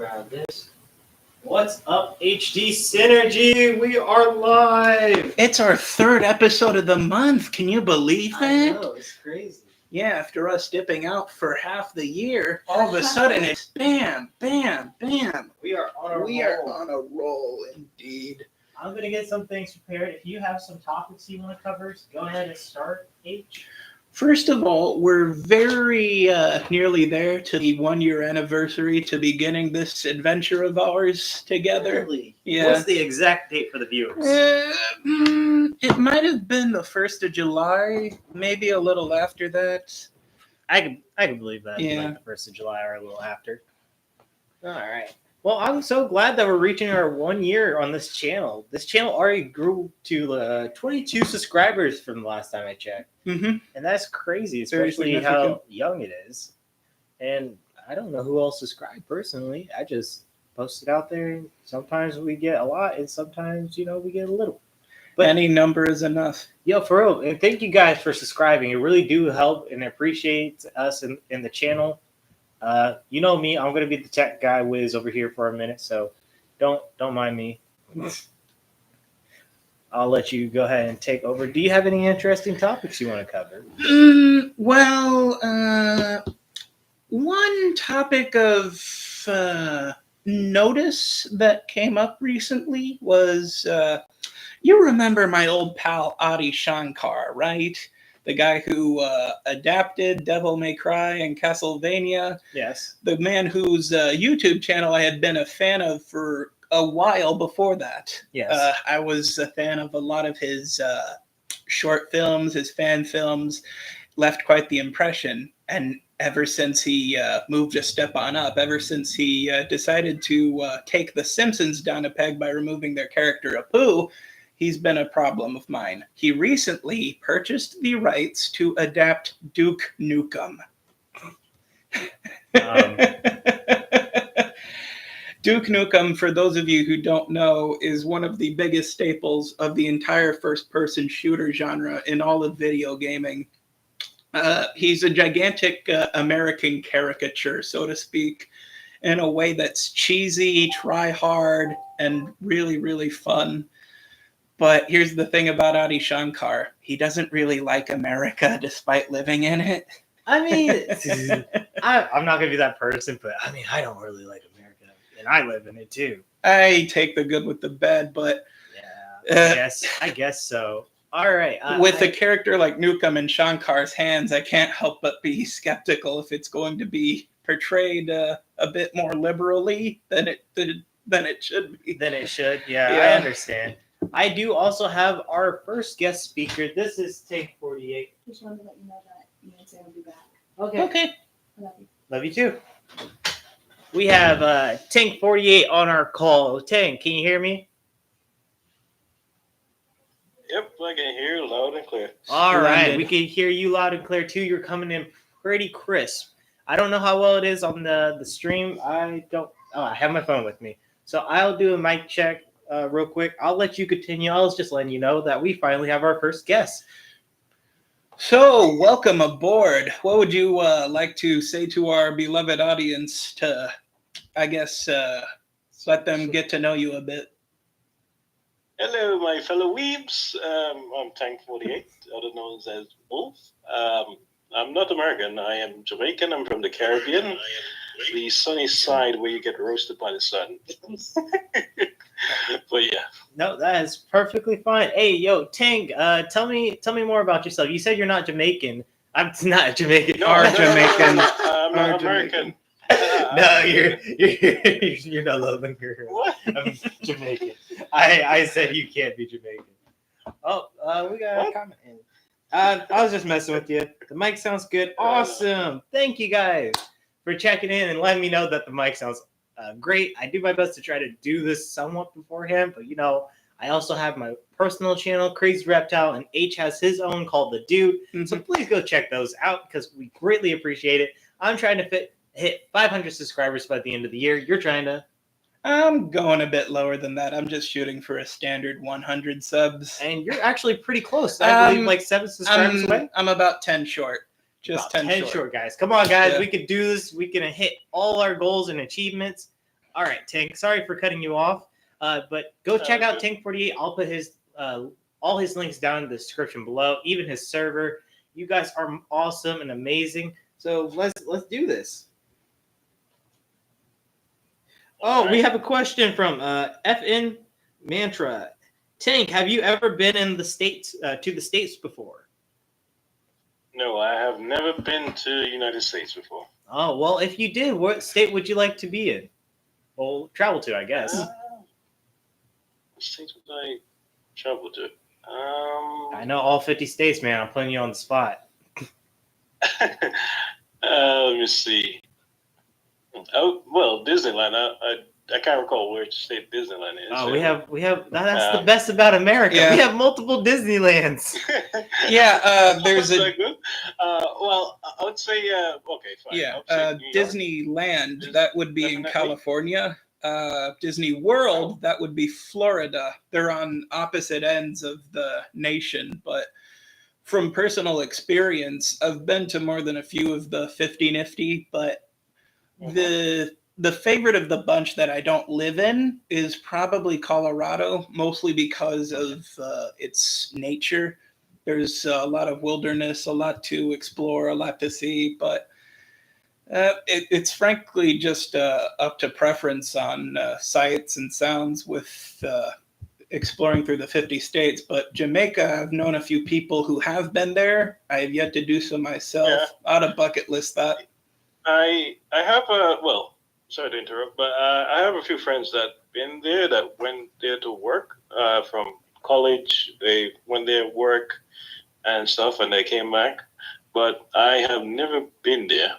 grab this. What's up, HD Synergy? We are live. It's our third episode of the month. Can you believe that? I know, it's crazy. Yeah, after us dipping out for half the year, all of a sudden it's bam, bam, bam. We are on a roll. We are on a roll indeed. I'm going to get some things prepared. If you have some topics you want to cover, go ahead and start, H. First of all, we're very nearly there to the 1 year anniversary to beginning this adventure of ours together. Really? Yeah. What's the exact date for the viewers? It might have been the 1st of July, maybe a little after that. I can believe that. Yeah. Like the 1st of July or a little after. All right. Well, I'm so glad that we're reaching our 1 year on this channel. This channel already grew to 22 subscribers from the last time I checked. Mm-hmm. And that's crazy, Very especially significant. how young it is. And I don't know who else subscribed personally. I just post it out there. Sometimes we get a lot, and sometimes, we get a little. But Any number is enough. Yo, for real, and thank you guys for subscribing. It really do help and appreciate us in the channel. You know me, I'm gonna be the tech guy whiz over here for a minute, so don't mind me. I'll let you go ahead and take over. Do you have any interesting topics you want to cover? One topic of notice that came up recently was, you remember my old pal Adi Shankar, right? The guy who adapted Devil May Cry and Castlevania. Yes. The man whose YouTube channel I had been a fan of for a while before that. Yes. I was a fan of a lot of his short films, his fan films, left quite the impression. And ever since he moved a step on up, ever since he decided to take The Simpsons down a peg by removing their character Apu, he's been a problem of mine. He recently purchased the rights to adapt Duke Nukem. Duke Nukem, for those of you who don't know, is one of the biggest staples of the entire first-person shooter genre in all of video gaming. He's a gigantic American caricature, so to speak, in a way that's cheesy, try-hard, and really, really fun. But here's the thing about Adi Shankar. He doesn't really like America despite living in it. I mean, I'm not going to be that person, but I mean, I don't really like America, and I live in it too. I take the good with the bad, but yeah, I guess so. All right. With a character like Nukem in Shankar's hands, I can't help but be skeptical if it's going to be portrayed a bit more liberally than it should be. Than it should, yeah. I understand. I do also have our first guest speaker. This is Tank 48. Just wanted to let you know that Nancy will be back. Okay. I love you. Love you too. We have Tank 48 on our call. Tank, can you hear me? Yep, I can hear you loud and clear. All right, we can hear you loud and clear too. You're coming in pretty crisp. I don't know how well it is on the stream. I have my phone with me. So I'll do a mic check real quick. I'll let you continue. I was just letting you know that we finally have our first guest. So, welcome aboard. What would you like to say to our beloved audience to, I guess, let them get to know you a bit? Hello, my fellow weebs. I'm Tank 48, otherwise known as Wolf. I'm not American. I am Jamaican. I'm from the Caribbean, the sunny side where you get roasted by the sun. But yeah. No, that is perfectly fine. Hey, yo, Tank, tell me more about yourself. You said you're not Jamaican. I'm not Jamaican. No, Jamaican. I'm not American. No, you're not loving her. What? I'm Jamaican. I said you can't be Jamaican. Oh, we got a comment in. I was just messing with you. The mic sounds good. Awesome. Thank you guys for checking in and letting me know that the mic sounds great. I do my best to try to do this somewhat beforehand, but I also have my personal channel, Crazy Reptile, and H has his own called The Dude. Mm-hmm. So please go check those out because we greatly appreciate it. I'm trying to hit 500 subscribers by the end of the year. You're trying to? I'm going a bit lower than that. I'm just shooting for a standard 100 subs. And you're actually pretty close. I believe like 7 subscribers away. I'm about 10 short. Just about 10 short, guys. Come on, guys. Yeah. We can do this. We can hit all our goals and achievements. All right, Tank. Sorry for cutting you off, but go check out good. Tank 48. I'll put his all his links down in the description below, even his server. You guys are awesome and amazing. So let's do this. Oh, we have a question from FN Mantra. Tank, have you ever been in the states to the states before? No, I have never been to the United States before. Oh well, if you did, what state would you like to be in? Well, travel to, I guess. What states would I travel to? I know all 50 states, man. I'm putting you on the spot. Let me see. Oh, well, Disneyland. I can't recall which state Disneyland is. Oh, we have. That's the best about America. Yeah. We have multiple Disneylands. Yeah, there's Was a that good? Well, I would say okay, fine. yeah, I would say New York. Disneyland, that would be in Definitely. California. Disney World, that would be Florida. They're on opposite ends of the nation, but from personal experience, I've been to more than a few of the 50 nifty, but the favorite of the bunch that I don't live in is probably Colorado, mostly because of its nature. There's a lot of wilderness, a lot to explore, a lot to see, but it's frankly just up to preference on sights and sounds with exploring through the 50 states. But Jamaica, I've known a few people who have been there. I have yet to do so myself. Yeah. On a bucket list that. I have well, sorry to interrupt, but I have a few friends that been there that went there to work from college. They went there work and stuff, and they came back. But I have never been there.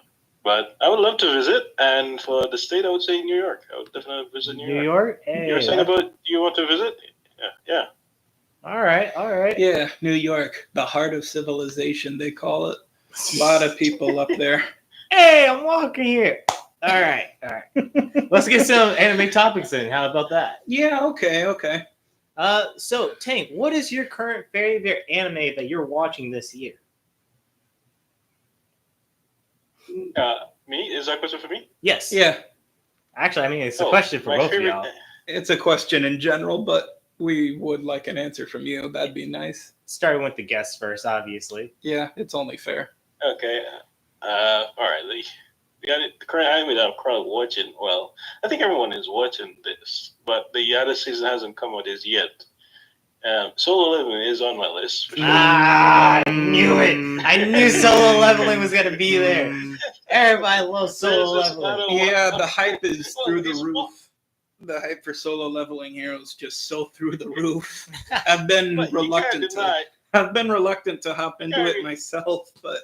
But I would love to visit, and for the state, I would say New York. I would definitely visit New York. Hey, You were saying about you want to visit? Yeah. All right. Yeah, New York, the heart of civilization, they call it. A lot of people up there. Hey, I'm walking here. All right. Let's get some anime topics in. How about that? Yeah, okay. So Tank, what is your current favorite anime that you're watching this year? Me? Is that a question for me? Yes. Yeah, Actually, I mean it's a Oh, question for my both favorite- of y'all. it's a question in general, but we would like an answer from you. That'd be nice. Starting with the guests first, obviously. Yeah, it's only fair. Okay. All right. The current anime that I'm currently watching, well, I think everyone is watching this, but the other season hasn't come out as yet. Solo Leveling is on my list. For sure. I knew it. I knew solo leveling was gonna be there. Everybody loves solo There's just leveling. not a- Yeah, the hype is Well, through the it's- roof. The hype for solo leveling heroes just so through the roof. I've been But you can't reluctant to. deny. I've been reluctant to hop into Yeah, it myself, but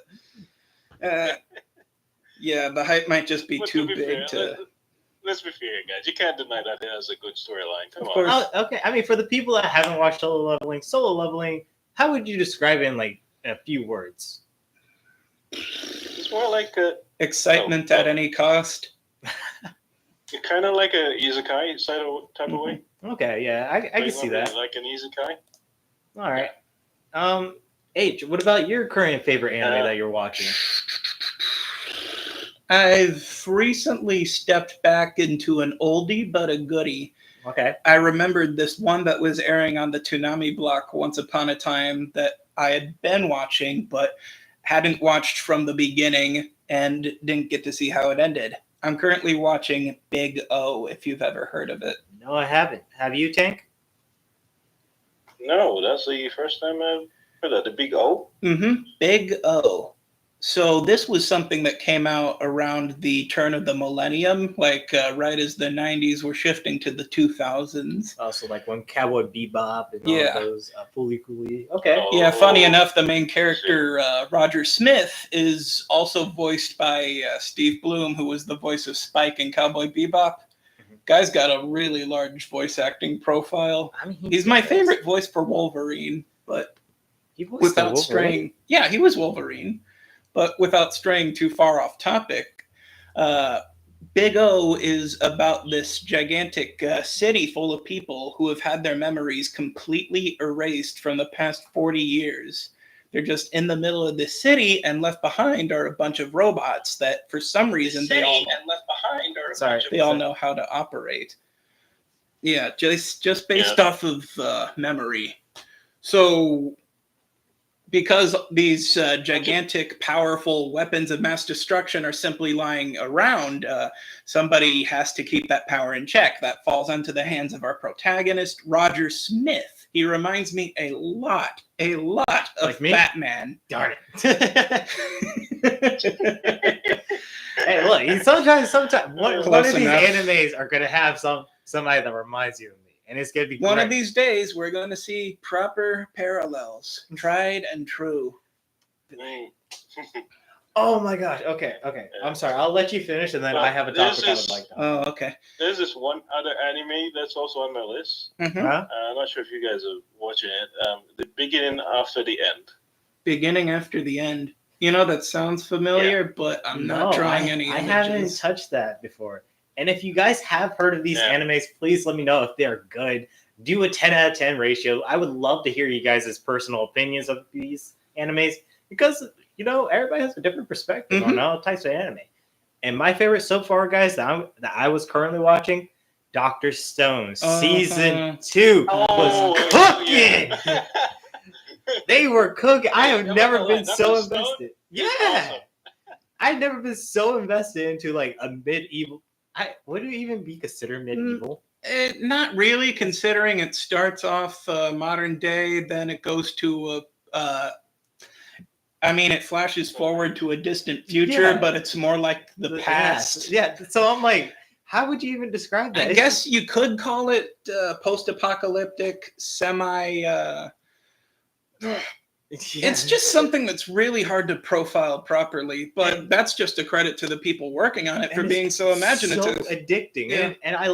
yeah, the hype might just be But too to be big fair, to. let's be fair, guys. You can't deny that it has a good storyline. Come Of on. course. Oh, okay. I mean, for the people that haven't watched solo leveling, how would you describe it in like a few words? It's more like Excitement at any cost. kind of like a isekai type of way. Okay, yeah, I can see that. Like an isekai. All right. H, what about your current favorite anime that you're watching? I've recently stepped back into an oldie but a goodie. Okay. I remembered this one that was airing on the Toonami block once upon a time that I had been watching, but hadn't watched from the beginning and didn't get to see how it ended. I'm currently watching Big O, if you've ever heard of it. No, I haven't. Have you, Tank? No, that's the first time I've heard that. The Big O. Big O. So this was something that came out around the turn of the millennium, like right as the 90s were shifting to the 2000s. Also, like when Cowboy Bebop and Yeah. all those Fooly Cooly. Okay. Oh. Yeah, funny enough, the main character, Roger Smith, is also voiced by Steve Bloom, who was the voice of Spike in Cowboy Bebop. Guy's got a really large voice acting profile. I mean, He's my favorite voice for Wolverine, but He voiced without the Wolverine. straying. Yeah, he was Wolverine, but without straying too far off topic. Big O is about this gigantic city full of people who have had their memories completely erased from the past 40 years. They're just in the middle of this city, and left behind are a bunch of robots that, for some reason, they all Sorry. They all know how to operate. Yeah, just based off of memory. So, because these gigantic, powerful weapons of mass destruction are simply lying around, somebody has to keep that power in check. That falls onto the hands of our protagonist, Roger Smith. He reminds me a lot of Like me? Batman. Darn it. Hey, look, sometimes one of Close these enough. animes are gonna have somebody that reminds you of me, and it's gonna be One great. of these days, we're going to see proper parallels, tried and true. Mm. Oh my gosh. Okay. I'm sorry. I'll let you finish, and then Well, I have a this topic I would is- like to. Oh, okay. There's this one other anime that's also on my list. Mhm. Huh? I'm not sure if you guys are watching it. The beginning after the end. Beginning after the end. You know, that sounds familiar, but I'm not drawing any I images. haven't touched that before. And if you guys have heard of these animes, please let me know if they're good. Do a 10 out of 10 ratio. I would love to hear you guys' personal opinions of these animes because, everybody has a different perspective on all types of anime. And my favorite so far, guys, that I was currently watching, Dr. Stone, Season 2 was cooking! Yeah. They were cooking. I have I'm never not gonna been lie, so Dr. Stone invested. is Yeah! awesome. I've never been so invested into like a medieval. Would it even be considered medieval? Not really, considering it starts off modern day, then it goes to it flashes forward to a distant future, Yeah. but it's more like the past. Yeah. So I'm like, how would you even describe that? I guess you could call it post-apocalyptic, semi. It's just something that's really hard to profile properly, but that's just a credit to the people working on it for being so imaginative. so addicting. Yeah. And I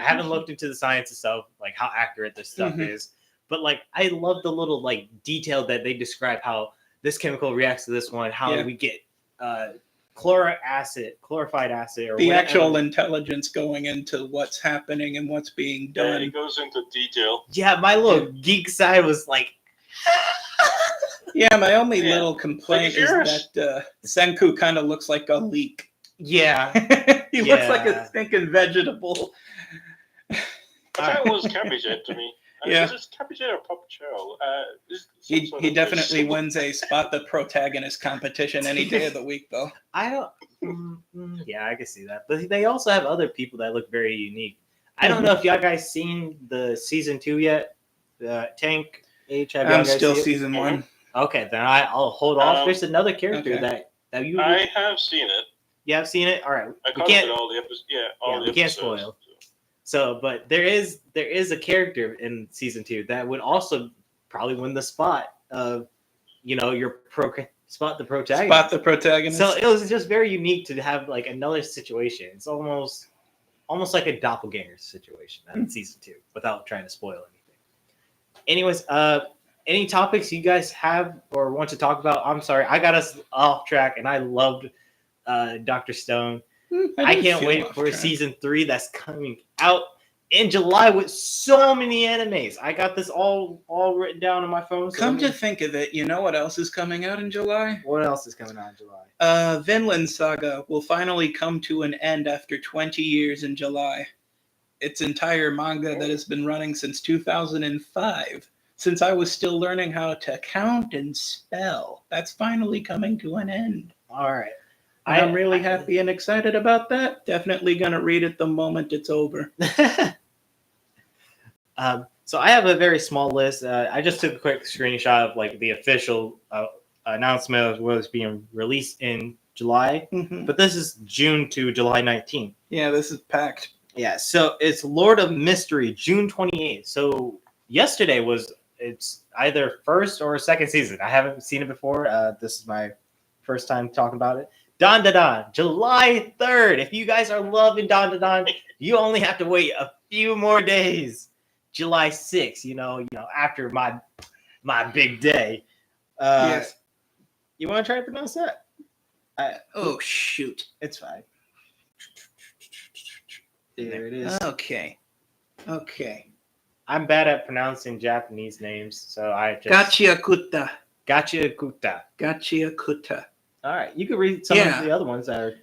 haven't looked into the science itself, like how accurate this stuff is, but like I love the little like detail that they describe how this chemical reacts to this one, how we get chlorified acid, or the whatever. actual intelligence going into what's happening and what's being Yeah, done. it goes into detail. Yeah, my little geek side was like, Yeah, my only little complaint Like, is that Senku kind of looks like a leek. yeah. He looks like a stinking vegetable. I thought it was cabbage head to me. Yeah. Is it cabbage head or puppeteer? He definitely wins a spot the protagonist competition any day of the week, though. I don't. Yeah, I can see that. But they also have other people that look very unique. I don't know if y'all guys seen the season 2 yet. Tank H. Have y'all I'm guys still seen it? season 1. Okay, then I'll hold off. There's another character that you. I have seen it. You have seen it. All right. I We can't can't. all the episodes. Yeah, all Yeah, the we can't episodes. spoil. So, but there is a character in season 2 that would also probably win the spot of, spot the protagonist. Spot the protagonist. So it was just very unique to have like another situation. It's almost like a doppelganger situation in season 2, without trying to spoil anything. Anyways, any topics you guys have or want to talk about? I'm sorry, I got us off track, and I loved Dr. Stone. I can't wait for season 3 that's coming out in July with so many animes. I got this all written down on my phone. Come to think of it, you know what else is coming out in July? What else is coming out in July? Vinland Saga will finally come to an end after 20 years in July. Its entire manga that has been running since 2005, since I was still learning how to count and spell. That's finally coming to an end. All right. I'm really happy and excited about that. Definitely going to read it the moment it's over. So I have a very small list. I just took a quick screenshot of like the official announcement of what was being released in July, but this is June to July 19th. Yeah, this is packed. Yeah, so it's Lord of Mystery, June 28th. So yesterday it's either first or second season. I haven't seen it before. This is my first time talking about it. Don Da Don, July 3rd. If you guys are loving Don Da Don, you only have to wait a few more days. July 6th, after my big day. Yes. You want to try to pronounce that? Oh, shoot. It's fine. There it is. Okay. I'm bad at pronouncing Japanese names, so I just... Gachiakuta. Gachiakuta. Gachiakuta. All right. You can read some of the other ones that are...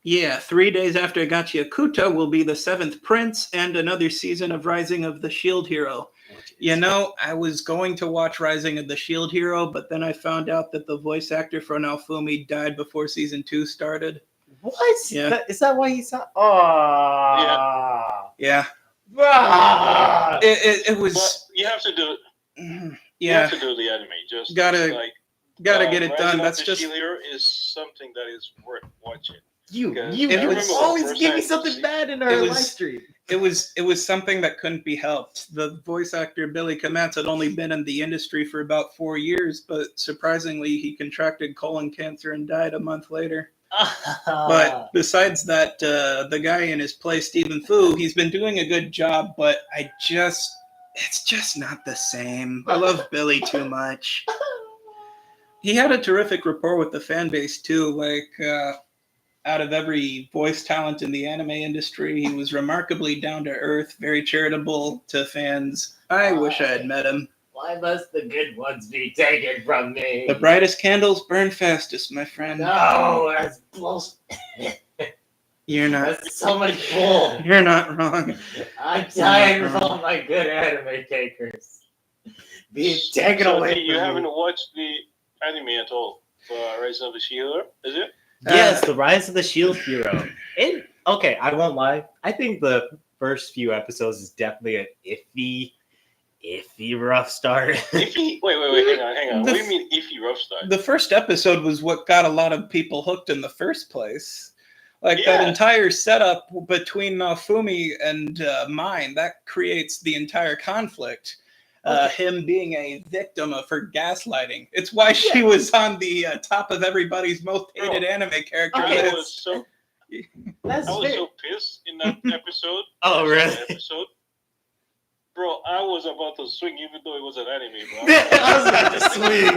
Yeah, 3 days after Gachiakuta will be the 7th Prince and another season of Rising of the Shield Hero. You know, I was going to watch Rising of the Shield Hero, but then I found out that the voice actor for Naofumi died before season 2 started. What? Yeah. Is that why he's not? Oh. Yeah. Ah. It was. But you have to do. Mhm. You Yeah. have to do the anime. Just Gotta like get it Rising done. of That's the just. Shield Hero is something that is worth watching. You It was- always first give me time something see- bad in our It was- live stream. It was something that couldn't be helped. The voice actor Billy Kamatz had only been in the industry for about 4 years, but surprisingly, he contracted colon cancer and died a month later. But besides that, the guy in his place, Stephen Fu, he's been doing a good job, but it's just not the same. I love Billy too much. He had a terrific rapport with the fan base too. Like, out of every voice talent in the anime industry, he was remarkably down to earth, very charitable to fans. I wish I had met him. Why must the good ones be taken from me? The brightest candles burn fastest, my friend. No, that's bullshit. You're not. That's so much bull. You're not wrong. I'm tired of all my good anime takers being taken So away you from haven't me. watched the anime at all for Rising of the Shield Hero, is it? Yes, the Rise of the Shield Hero. Okay, I won't lie. I think the first few episodes is definitely an iffy rough start. Iffy? Wait, hang on. The What do you mean iffy rough start? The first episode was what got a lot of people hooked in the first place. Like that Yeah. entire setup between Naofumi and Mine, that creates the entire conflict. Him being a victim of her gaslighting. It's why she was on the top of everybody's most hated anime character Okay. I was list. so That's I was fair. so pissed in that episode. Oh, That really? Episode. Bro, I was about to swing even though it was an anime, bro. I was about to swing.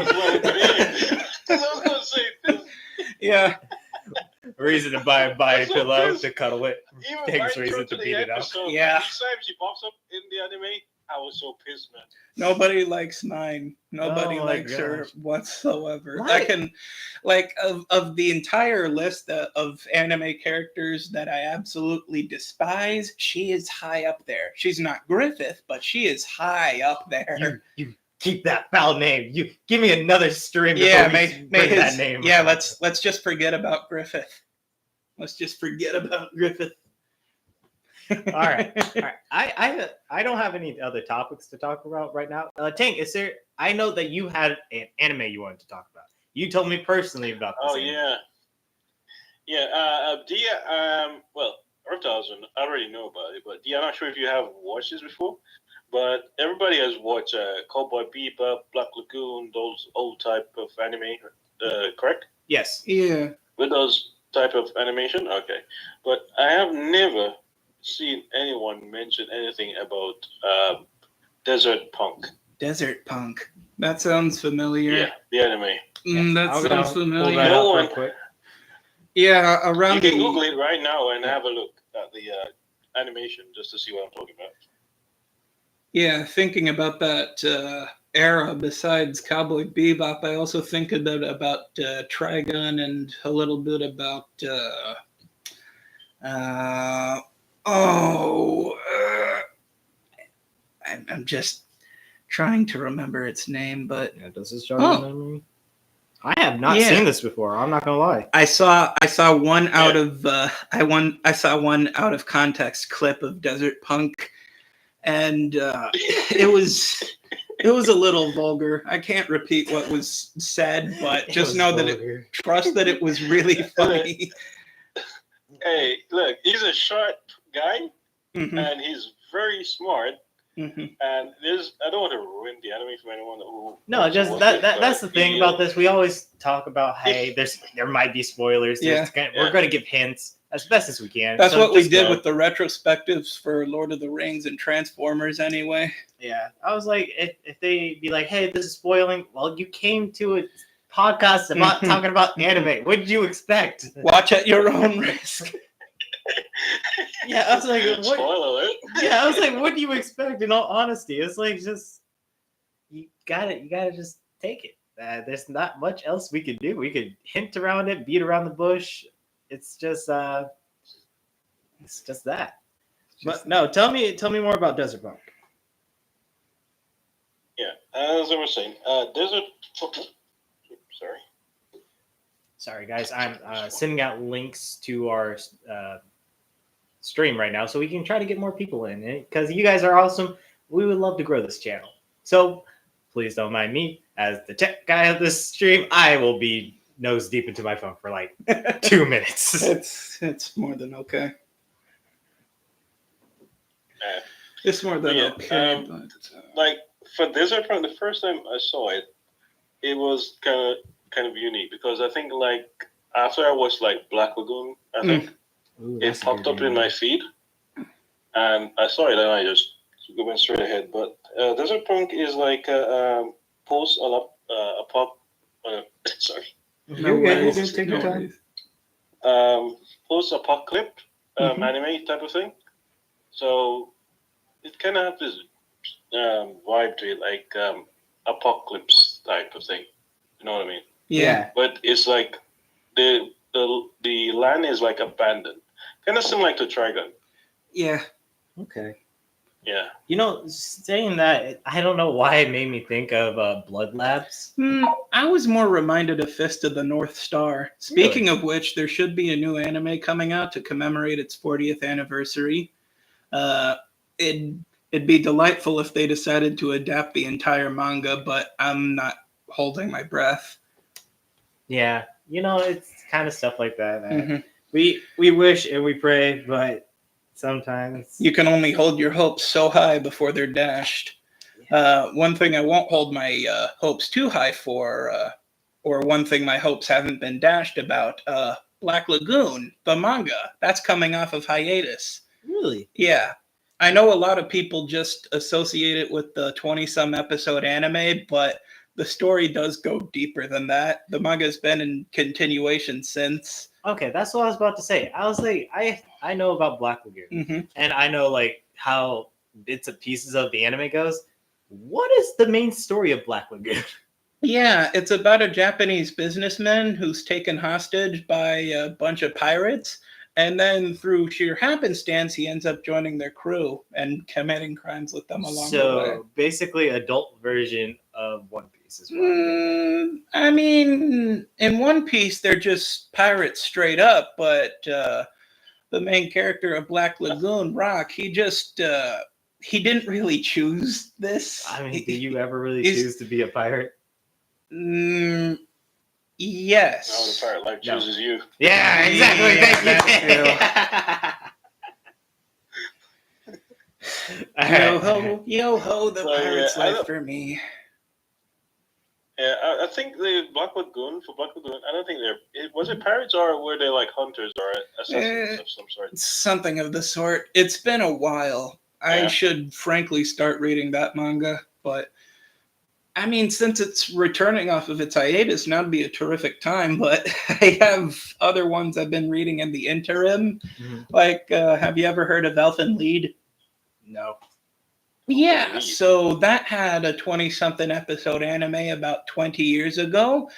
Because I was going to say, this, Yeah, Reason to buy a body That's so pillow pissed. to cuddle it. even Thanks, right reason through to to beat the it up. episode, Yeah. each time she pops up in the anime, I was so pissed, man. nobody likes Mine. Nobody Oh my likes her gosh. whatsoever. Why? I can, like, of the entire list of anime characters that I absolutely despise, she is high up there. She's not Griffith, but she is high up there. You keep that foul name. You give me another stream. Yeah, before we may bring his, that name. yeah. up. Let's just forget about Griffith. Let's just forget about Griffith. All right. I don't have any other topics to talk about right now. Tank, is there? I know that you had an anime you wanted to talk about. You told me personally about this. Oh, anime. yeah. Dia, well, Earthhouse, I already know about it, but Dia, I'm not sure if you have watched this before, but everybody has watched Cowboy Bebop, Black Lagoon, those old type of anime, correct? Yes. Yeah. With those type of animation? Okay. But I have never seen anyone mention anything about Desert Punk. Desert Punk. That sounds familiar. Yeah, the anime. That I'm sounds gonna pull familiar. that No up real one- quick. Yeah, You around can the Google it right now and have a look at the animation just to see what I'm talking about. yeah, thinking about that era. Besides Cowboy Bebop, I also think about Trigun and a little bit about. I'm just trying to remember its name, but Yeah, does this jog your memory? I have not Yeah. seen this before. I'm not gonna lie. I saw one out of I saw one out of context clip of Desert Punk, and it was a little vulgar. I can't repeat what was said, but just know that trust that it was really funny. Hey, look, he's a sharp guy Mhm, and he's very smart. mhm. And I don't want to ruin the anime for anyone who. No, wants to just watch that it, that's the but thing he, about this. We always talk about, hey, there might be spoilers. Yeah. We're gonna give hints as best as we can. That's So what we just did go. with the retrospectives for Lord of the Rings and Transformers, anyway. Yeah, I was like, if they be like, hey, this is spoiling. Well, you came to a podcast about talking about anime. What did you expect? Watch at your own risk. Yeah, I was like, what? Spoiler alert. Yeah, I was like, what do you expect? In all honesty, it's like just you gotta just take it. There's not much else we could do. We could hint around it, beat around the bush. it's just that. But no, tell me more about Desert Punk. Yeah, as I was saying, Desert. Sorry. Sorry, guys. I'm sending out links to our stream right now so we can try to get more people in because you guys are awesome. We would love to grow this channel. So please don't mind me as the tech guy of this stream. I will be nose deep into my phone for like 2 minutes. It's more than okay. Uh, It's more than yeah, okay. like for Desert Punk, the first time I saw it, it was kind of unique because I think like after I watched like Black Lagoon, I think Ooh, it that's a popped good up in one. my feed, and I saw it and I just went straight ahead. But Desert Punk is like a post a pop. Sorry, You're good. You're good. Take your time. post apocalypse Mhm. anime type of thing. So it kind of have this vibe to it, like apocalypse type of thing. You know what I mean? Yeah. But it's like the land is like abandoned, kind of similar to Trigun. Yeah. Okay. Yeah. You know, saying that, I don't know why it made me think of Blood Labs. I was more reminded of Fist of the North Star. Speaking of which, there should be a new anime coming out to commemorate its 40th anniversary. It'd be delightful if they decided to adapt the entire manga, but I'm not holding my breath. Yeah, you know, it's kind of stuff like that. Mhm. We wish and we pray, but sometimes You can only hold your hopes so high before they're dashed. One thing I won't hold my hopes too high for, or one thing my hopes haven't been dashed about, Black Lagoon, the manga, that's coming off of hiatus. really. Yeah. I know a lot of people just associate it with the 20-some episode anime, but the story does go deeper than that. The manga's been in continuation since. Okay, that's what I was about to say. I was like, I know about Black Lagoon, Mm-hmm. and I know like how bits and pieces of the anime goes. What is the main story of Black Lagoon? Yeah, it's about a Japanese businessman who's taken hostage by a bunch of pirates, and then through sheer happenstance, he ends up joining their crew and committing crimes with them along the way. So basically, adult version of One Piece is what I'm getting at. I mean, in One Piece, they're just pirates straight up, but the main character of Black Lagoon, Rock, he didn't really choose this. I mean, do you ever really he's- choose to be a pirate? Yes. Now the pirate life chooses you. Yeah, exactly. Yeah, Thank you. Yo ho, the So, pirate's yeah, I life don't- for me. Yeah, I think the Black Lagoon I don't think was it pirates or were they like hunters or assassins of some sort? Something of the sort. It's been a while. I Yeah. should frankly start reading that manga, but I mean, since it's returning off of its hiatus, now would be a terrific time. But I have other ones I've been reading in the interim. Mhm. Like, have you ever heard of Elfen Lied? No. Yeah, Lied. so that had a 20-something episode anime about 20 years ago.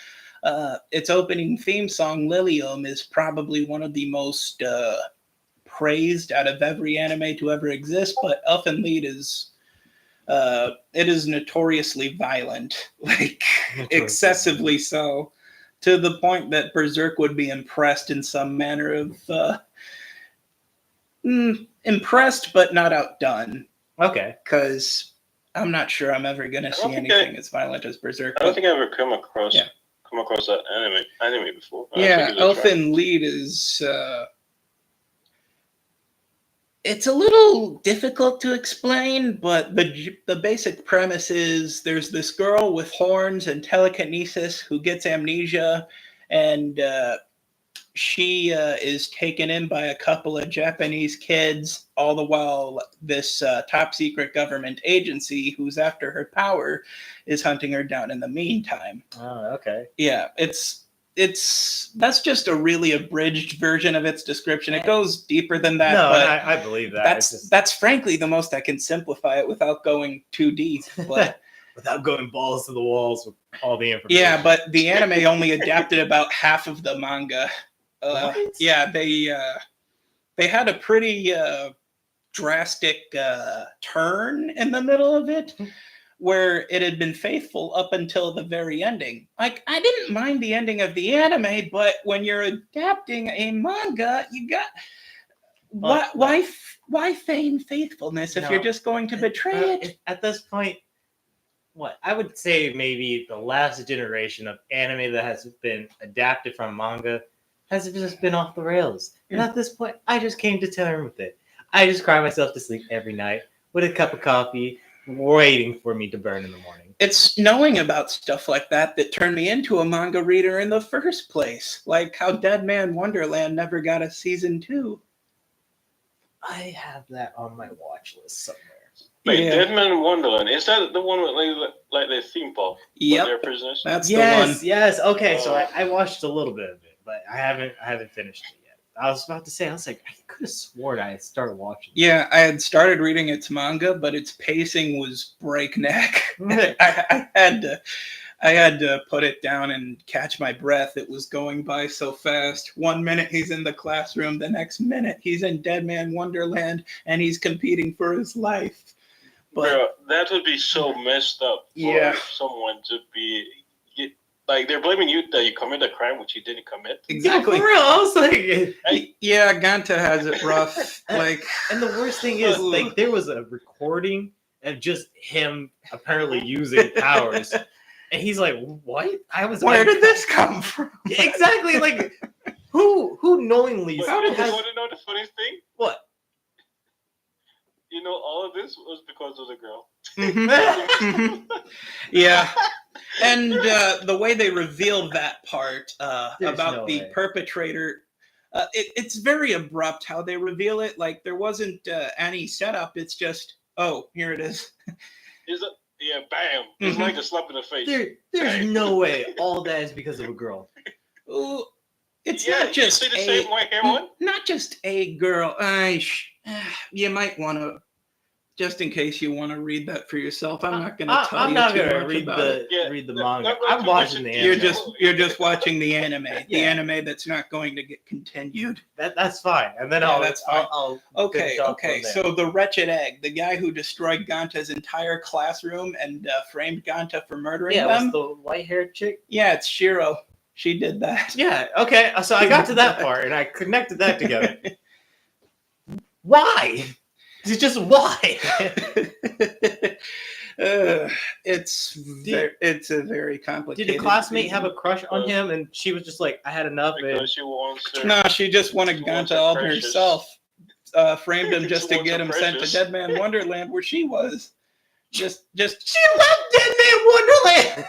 Its opening theme song, Lilium, is probably one of the most praised out of every anime to ever exist, but Elfen Lied is it is notoriously violent, like excessively so, to the point that Berserk would be impressed in some manner of impressed but not outdone. Okay. Because I'm not sure I'm ever going to see anything as violent as Berserk. I don't think I've ever come across that anime before. Yeah, Elfen Lied is it's a little difficult to explain, but the basic premise is there's this girl with horns and telekinesis who gets amnesia, and she is taken in by a couple of Japanese kids, all the while this top secret government agency who's after her power is hunting her down in the meantime. Oh, okay. Yeah, that's just a really abridged version of its description. It goes deeper than that. No, but I believe that. That's frankly the most I can simplify it without going too deep. But without going balls to the walls with all the information. yeah, but the anime only adapted about half of the manga. What? Yeah, they had a pretty drastic turn in the middle of it, where it had been faithful up until the very ending. Like, I didn't mind the ending of the anime, but when you're adapting a manga, you got why feign faithfulness if No. you're just going to betray it? At this point, what I would say maybe the last generation of anime that has been adapted from manga has just been off the rails. And at this point, I just came to terms with it. I just cry myself to sleep every night with a cup of coffee, waiting for me to burn in the morning. It's knowing about stuff like that that turned me into a manga reader in the first place. Like how Dead Man Wonderland never got a season 2. I have that on my watch list somewhere. Wait, Yeah. Dead Man Wonderland. Is that the one with like the theme park? Yep. They're prisoners. That's the one. Yes. Okay, so Oh. I watched a little bit of it, but I haven't finished it yet. I was about to say, I was like, I could have sworn I had started watching. Yeah, I had started reading its manga, but its pacing was breakneck. I had to put it down and catch my breath. It was going by so fast. 1 minute he's in the classroom, the next minute he's in Dead Man Wonderland, and he's competing for his life. But Bro, that would be so messed up for Yeah. someone to be like they're blaming you that you committed a crime which you didn't commit. exactly. Yeah, for real. I was like, Yeah, Ganta has it rough. Like, and the worst thing is, like, there was a recording of just him apparently using powers, and he's like, "What? where did this come from? exactly? Like, who knowingly But you has want to know the funniest thing? what? You know, all of this was because of the girl. Mhm. Yeah. And the way they reveal that part There's about no the way. perpetrator, it's very abrupt how they reveal it. Like, there wasn't any setup. It's just, oh, here it is. Yeah, bam. It's Mhm. like a slap in the face. There's no way all that is because of a girl. Ooh, it's Yeah, not just you see the a, same white hair one? not just a girl. You might want to, just in case you want to read that for yourself. I'm not going to tell I'm you not too gonna much read about the it. Yeah, read the no, manga. not I'm too watching much the into anime. You're just watching the anime. The Yeah. anime that's not going to get continued. That's fine. And then Yeah, I'll that's fine. I'll Okay, finish off okay. from there. So the wretched egg, the guy who destroyed Ganta's entire classroom and framed Ganta for murdering yeah, them. was the white haired chick? Yeah, it's Shiro. She did that. Yeah. Okay. So I got to that part and I connected that together. Why? It's just why? It's a very complicated. Did a classmate have a reason. crush on him and she was just like, I had enough? And Because she wants her. No, she just wanted She wants Ganta her all to precious. herself. Framed him just She to wants get her him sent to precious. Dead Man Wonderland, where she was. Just she left Dead Man Wonderland.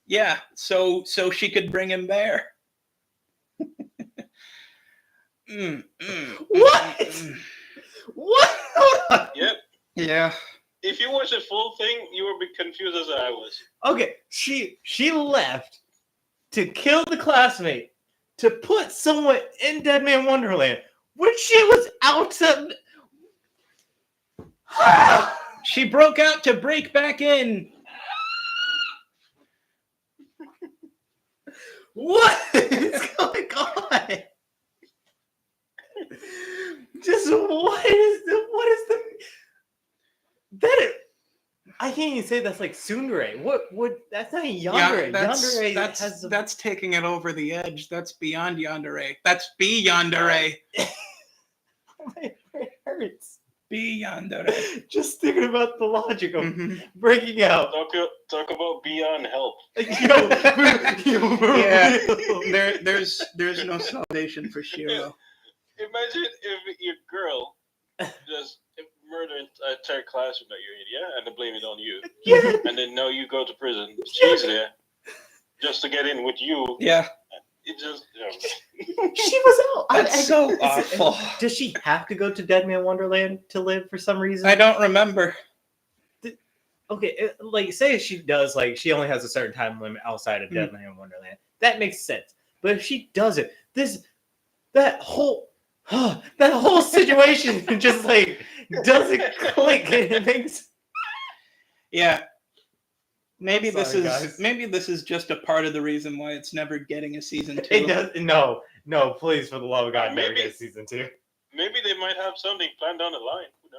yeah. So she could bring him there. What? What? Hold on. Yep. Yeah. If you watch the full thing, you will be confused as I was. Okay, she left to kill the classmate to put someone in Dead Man Wonderland when she was outside. She broke out to break back in. What is going on? Just what is the that? I can't even say that's like tsundere. What that's not yandere. Yandere has the, that's taking it over the edge. That's beyond yandere. That's be yandere. my brain hurts. Be yandere. Just thinking about the logic of Mhm. breaking out. Talk about beyond help. Yeah. There's no salvation for Shiro. Imagine if your girl just murdered an entire classroom that you're in, yeah, and then blame it on you, Yeah. and then now you go to prison. She's there just to get in with you. Yeah. It just She was out. That's so awful. Does she have to go to Dead Man Wonderland to live for some reason? I don't remember. Okay, like say she does, like she only has a certain time limit outside of Dead Man Wonderland. That makes sense. But if she doesn't, that whole situation just like doesn't click. It makes Yeah. Maybe Sorry, this is guys. maybe this is just a part of the reason why it's never getting a season 2. it does no. No, please, for the love of God, never Maybe- get season 2. Maybe they might have something planned down the line. Who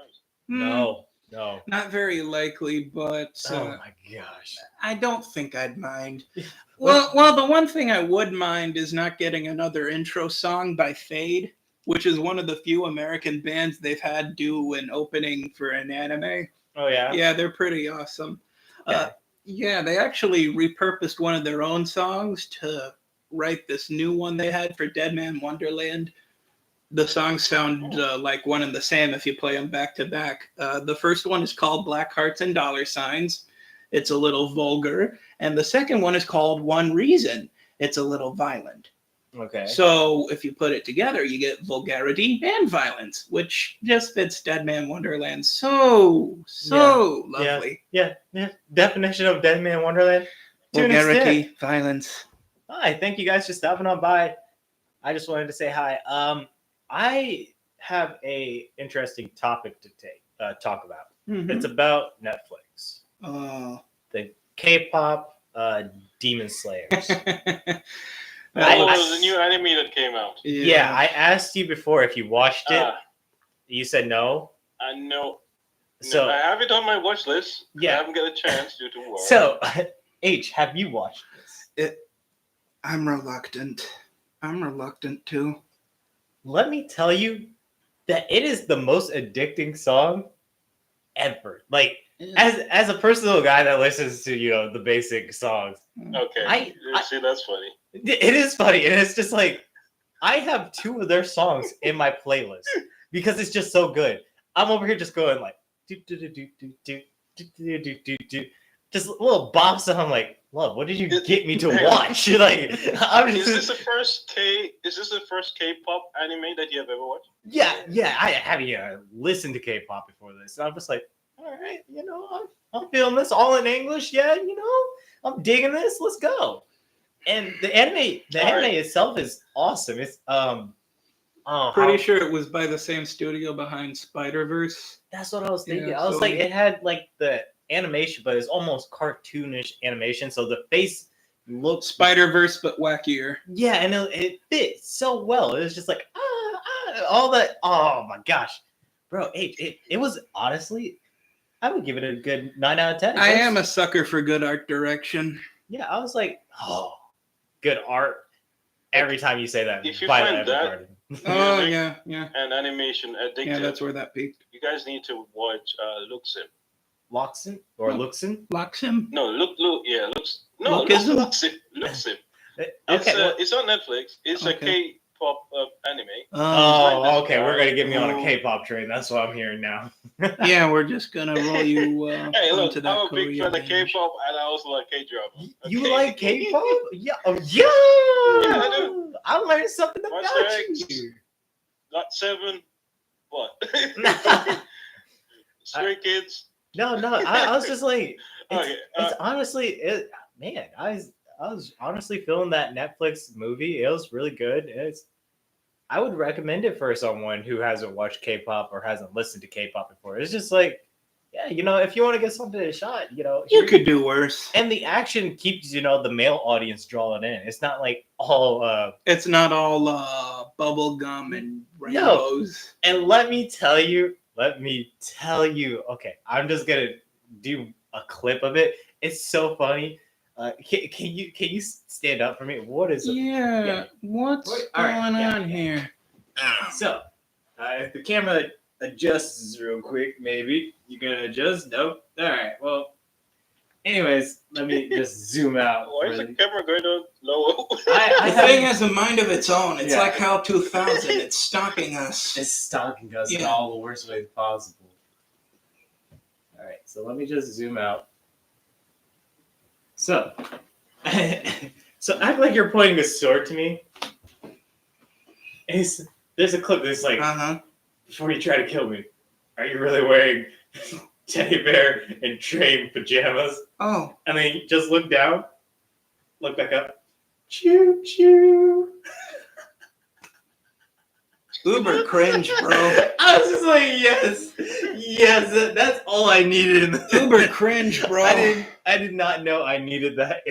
knows? No. Not very likely, but Oh my gosh. I don't think I'd mind. Well, the one thing I would mind is not getting another intro song by Fade, which is one of the few American bands they've had do an opening for an anime. Oh yeah. Yeah, they're pretty awesome. Okay. Yeah, they actually repurposed one of their own songs to write this new one they had for Dead Man Wonderland. The songs sound like one and the same if you play them back to back. The first one is called Black Hearts and Dollar Signs. It's a little vulgar. And the second one is called One Reason. It's a little violent. Okay. So if you put it together, you get vulgarity and violence, which just fits Dead Man Wonderland so lovely. Yeah. Definition of Dead Man Wonderland. To an extent. Vulgarity, violence. Hi, thank you guys for stopping on by. I just wanted to say hi. I have a interesting topic to talk about. Mhm. It's about Netflix. The K-pop Demon Slayers. The new anime that came out. Yeah, I asked you before if you watched it. You said no. I know. So I have it on my watch list. Yeah. I haven't got a chance due to work. So H, have you watched this? I'm reluctant. To. Let me tell you that it is the most addicting song ever. Like as a personal guy that listens to the basic songs, Okay. See, that's funny. it is funny, and it's just like I have 2 of their songs in my playlist because it's just so good. I'm over here just going like do do do do do do do do do do, just a little bop song. I'm like, love, what did you get me to watch? Like, Is this the first K-pop anime that you have ever watched? Yeah. I haven't listened to K-pop before this, and I'm just like, all right, I'm feeling this all in English. Yeah, I'm digging this. Let's go. And the anime itself is awesome. It's Pretty sure it was by the same studio behind Spider-Verse. That's what I was thinking. Yeah, I was so like, it had like the animation, but it's almost cartoonish animation. So the face looks Spider-Verse, but wackier. Yeah, and it fits so well. It was just like all that. Oh my gosh, bro! It was honestly, I would give it a good 9 out of 10. I am a sucker for good art direction. Yeah, I was like, oh, good art. Every time you say that, If you Violet find that- Evergarden. Oh yeah. And animation addictive. Yeah, that's where that peaked. You guys need to watch Luxim. Loxin or Luxin? Luxim. No, Lux. No, Luxism? Luxim. Okay. It's on Netflix. It's a Okay. K-pop anime. Oh, okay. We're gonna get me on a K-pop train. That's what I'm hearing now. Yeah, we're just gonna roll you Hey, look, onto that I'm a big Korea fan of binge. K-pop, and I also like K-drama. You Okay? like K-pop? Yeah. Oh, yeah. Yeah, I do. I learned something about Monster X. you. Got 7. What? Stray Kids. No. I was just like, Okay. it's honestly, man. I was honestly feeling that Netflix movie. It was really good. I would recommend it for someone who hasn't watched K-pop or hasn't listened to K-pop before. It's just like, yeah, if you want to get something a shot, You could do worse. And the action keeps, the male audience drawn in. It's not like all. It's not all bubble gum and rainbows. And let me tell you. Okay, I'm just gonna do a clip of it. It's so funny. Can you stand up for me? What is it? Yeah. What's All right, going yeah, on here? So, if the camera adjusts real quick, maybe you can adjust. Nope. All right. Well, anyways, let me just zoom out. Why is the camera going on low? I The thing has a mind of its own. It's Yeah. like HAL 2000. It's stalking us. It's stalking us in Yeah. all the worst ways possible. All right, so let me just zoom out. So, so act like you're pointing a sword to me. There's a clip that's like, Uh-huh. before you try to kill me, are you really wearing teddy bear and train pajamas? Oh. And then you just look down, look back up. Choo choo. Uber cringe, bro. I was just like, yes, that's all I needed in the Uber cringe, bro. I did not know I needed that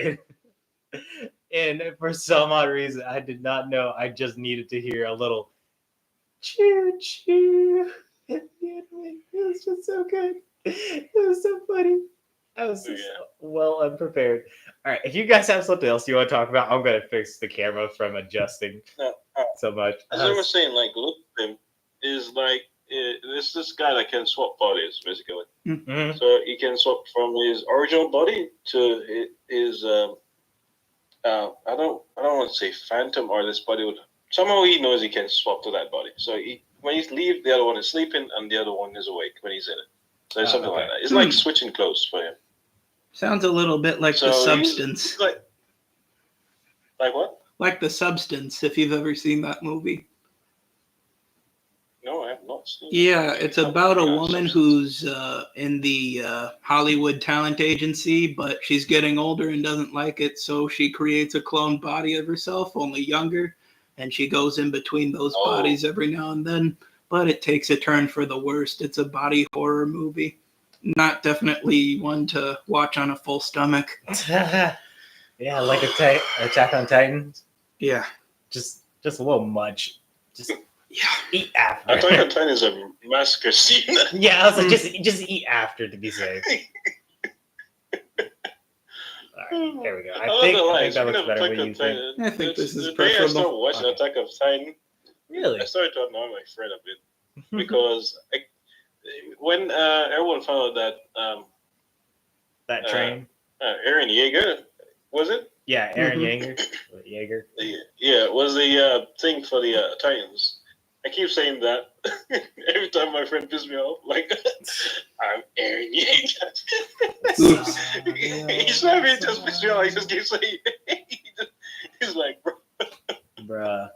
And for some odd reason, I did not know. I just needed to hear a little choo choo. It was just so good. It was so funny. I was just well unprepared. All right, if you guys have something else you want to talk about, I'm gonna fix the camera from adjusting so much. As I was saying, like, look at him is like this guy that can swap bodies basically. Mm-hmm. So he can swap from his original body to his I don't want to say phantom or this body would somehow he knows he can swap to that body. So when he's leave, the other one is sleeping and the other one is awake when he's in it. So it's something like that. It's like switching clothes for him. Sounds a little bit like The Substance. He's like what? Like The Substance, if you've ever seen that movie. No, I have not seen it. Yeah, it's about a woman who's in the Hollywood talent agency, but she's getting older and doesn't like it, so she creates a cloned body of herself, only younger, and she goes in between those bodies every now and then, but it takes a turn for the worst. It's a body horror movie. Not definitely one to watch on a full stomach. Yeah, like Attack on Titans. Yeah. Just a little much. Just eat after. Attack on Titan is a massacre scene. Yeah, I was like, just eat after to be safe. Alright, there we go. I think that looks better. What do you think? I think this is the day I started preferable. watching Attack of Titan, Really? I started to annoy my friend a bit because when everyone found out that That train? Aaron Yeager, was it? Yeah, Aaron Yeager. Yeah, was the thing for the Titans. I keep saying that every time my friend pisses me off. Like, I'm Aaron Yeager. Oops. He's not even just pissed me off. He just keeps saying, he's like, bro. Bruh.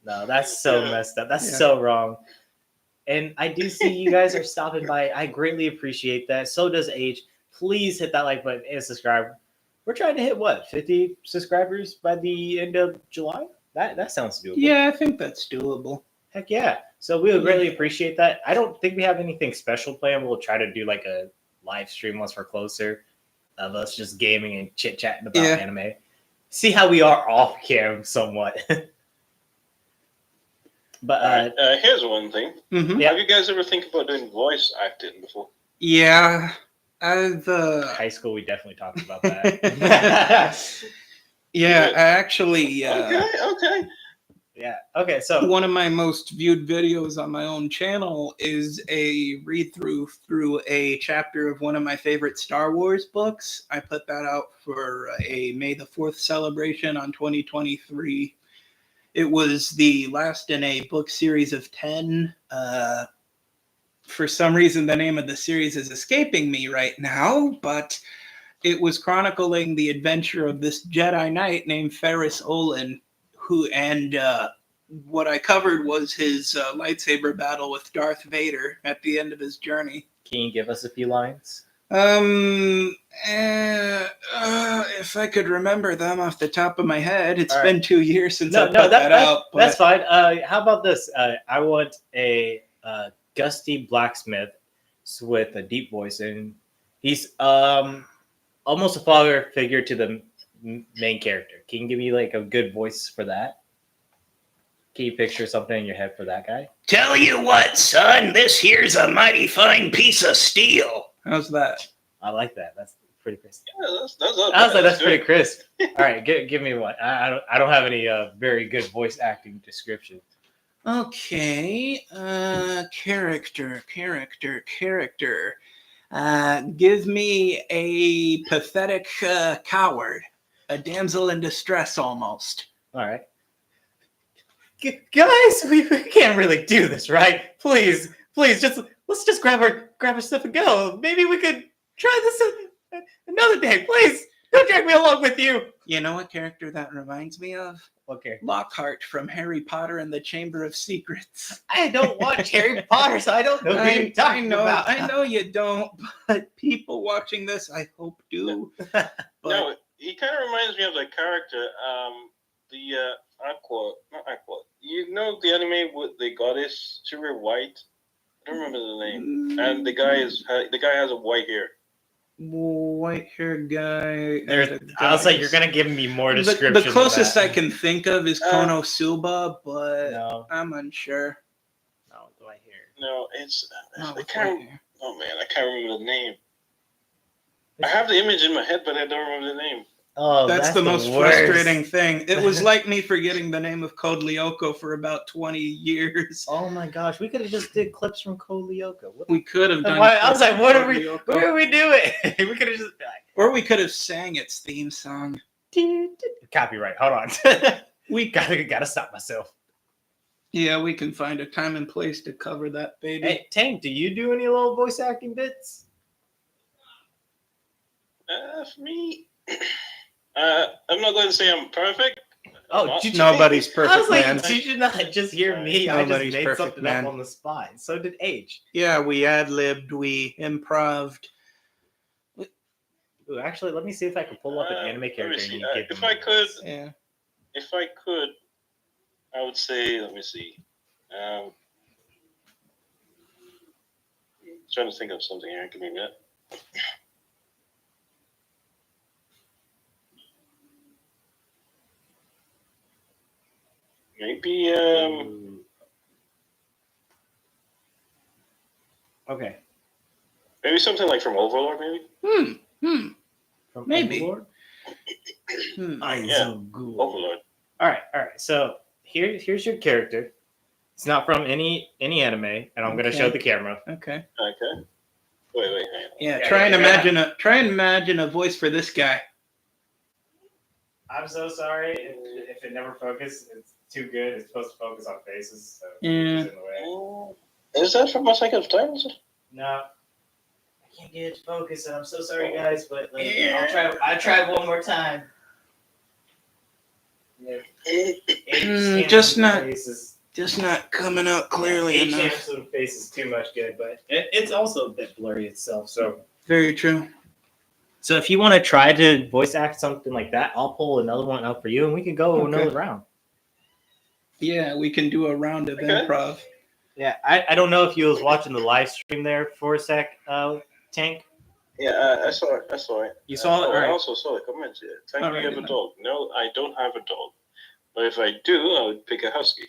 No, that's so messed up. That's so wrong. And I do see you guys are stopping by. I greatly appreciate that. So does H. Please hit that like button and subscribe. We're trying to hit 50 subscribers by the end of July? That sounds doable. Yeah, I think that's doable. Heck yeah. So we would greatly appreciate that. I don't think we have anything special planned. We'll try to do like a live stream once we're closer of us just gaming and chit-chatting about anime. See how we are off cam somewhat. But here's one thing. Mm-hmm. Have you guys ever think about doing voice acting before? Yeah. I've high school we definitely talked about that. Yeah, I actually okay. Yeah. Okay, so one of my most viewed videos on my own channel is a read-through through a chapter of one of my favorite Star Wars books. I put that out for a May the 4th celebration on 2023. It was the last in a book series of 10. For some reason, the name of the series is escaping me right now, but it was chronicling the adventure of this Jedi Knight named Ferris Olin, what I covered was his lightsaber battle with Darth Vader at the end of his journey. Can you give us a few lines? If I could remember them off the top of my head, it's All been 2 years since I put that out. But that's fine. How about this? I want a gusty blacksmith with a deep voice, and he's almost a father figure to the main character. Can you give me like a good voice for that? Can you picture something in your head for that guy? Tell you what, son, this here's a mighty fine piece of steel. How's that? I like that. That's pretty crisp. Yeah, that's pretty crisp. All right, give me one. I don't have any very good voice acting description. Okay, character. Give me a pathetic coward, a damsel in distress almost. All right. Guys, we can't really do this, right? Please, let's just grab our stuff and go. Maybe we could try this another day. Please, don't drag me along with you. You know what character that reminds me of? Okay. Lockhart from Harry Potter and the Chamber of Secrets. I don't watch Harry Potter, so I don't know what you're talking about. I know you don't, but people watching this, I hope do. No, he kind of reminds me of the character, not Aqua. You know the anime with the goddess, Sugar White? I don't remember the name. And the guy has a white hair. white-haired guy. I was like, you're gonna give me more description. The closest I of that. can think of is Konosuba, but No, I'm unsure. no, do I hear? No, it's Not I with can't. white hair. Oh man, I can't remember the name. I have the image in my head, but I don't remember the name. Oh, That's the most worst. frustrating thing. It was like me forgetting the name of Code Lyoko for about 20 years. Oh my gosh, we could have just did clips from Code Lyoko. We could have done. I was like, what are Code we? Lyoko. What are we doing? We could have just Or we could have sang its theme song. copyright. Hold on. We gotta stop myself. Yeah, we can find a time and place to cover that, baby. Hey, Tank, do you do any little voice acting bits? For me, I'm not going to say I'm perfect. Oh, Not- did Nobody's I perfect, was like, man. did you not just hear me? I Nobody's just made perfect, something man. up on the spot. So did H. Yeah, we ad-libbed, we improved. Ooh, actually, let me see if I can pull up an anime let me character. see. And you give If them I a could- voice. Yeah. If I could, I would say, let me see. Trying to think of something here. Give me a minute. Maybe Okay. maybe something like from Overlord, maybe. From Maybe. Overlord? I'm Yeah. so good. Overlord. All right. So here's your character. It's not from any anime, and I'm gonna Okay. show the camera. Okay. Okay. Wait, hang on. Yeah, Yeah, try and yeah. imagine a voice for this guy. I'm so sorry if it never focuses. It's too good. It's supposed to focus on faces. So Yeah. it's in the way. Is that from Attack of Titans? No, I can't get it to focus, and I'm so sorry, guys. But Yeah. I'll try one more time. Yeah. Just not- Faces. Just not coming out clearly Each enough. Hamilton face is too much good, but it's also a bit blurry itself. So Very true. if you want to try to voice act something like that, I'll pull another one up for you, and we can go Okay. another round. Yeah, we can do a round of Okay. improv. Yeah, I don't know if you was watching the live stream there for a sec, Tank. Yeah, I saw it. I saw it. You saw it? I Alright. also saw the comments. Yeah. Thank you. Alright, You have a then. dog. No, I don't have a dog. But if I do, I would pick a husky.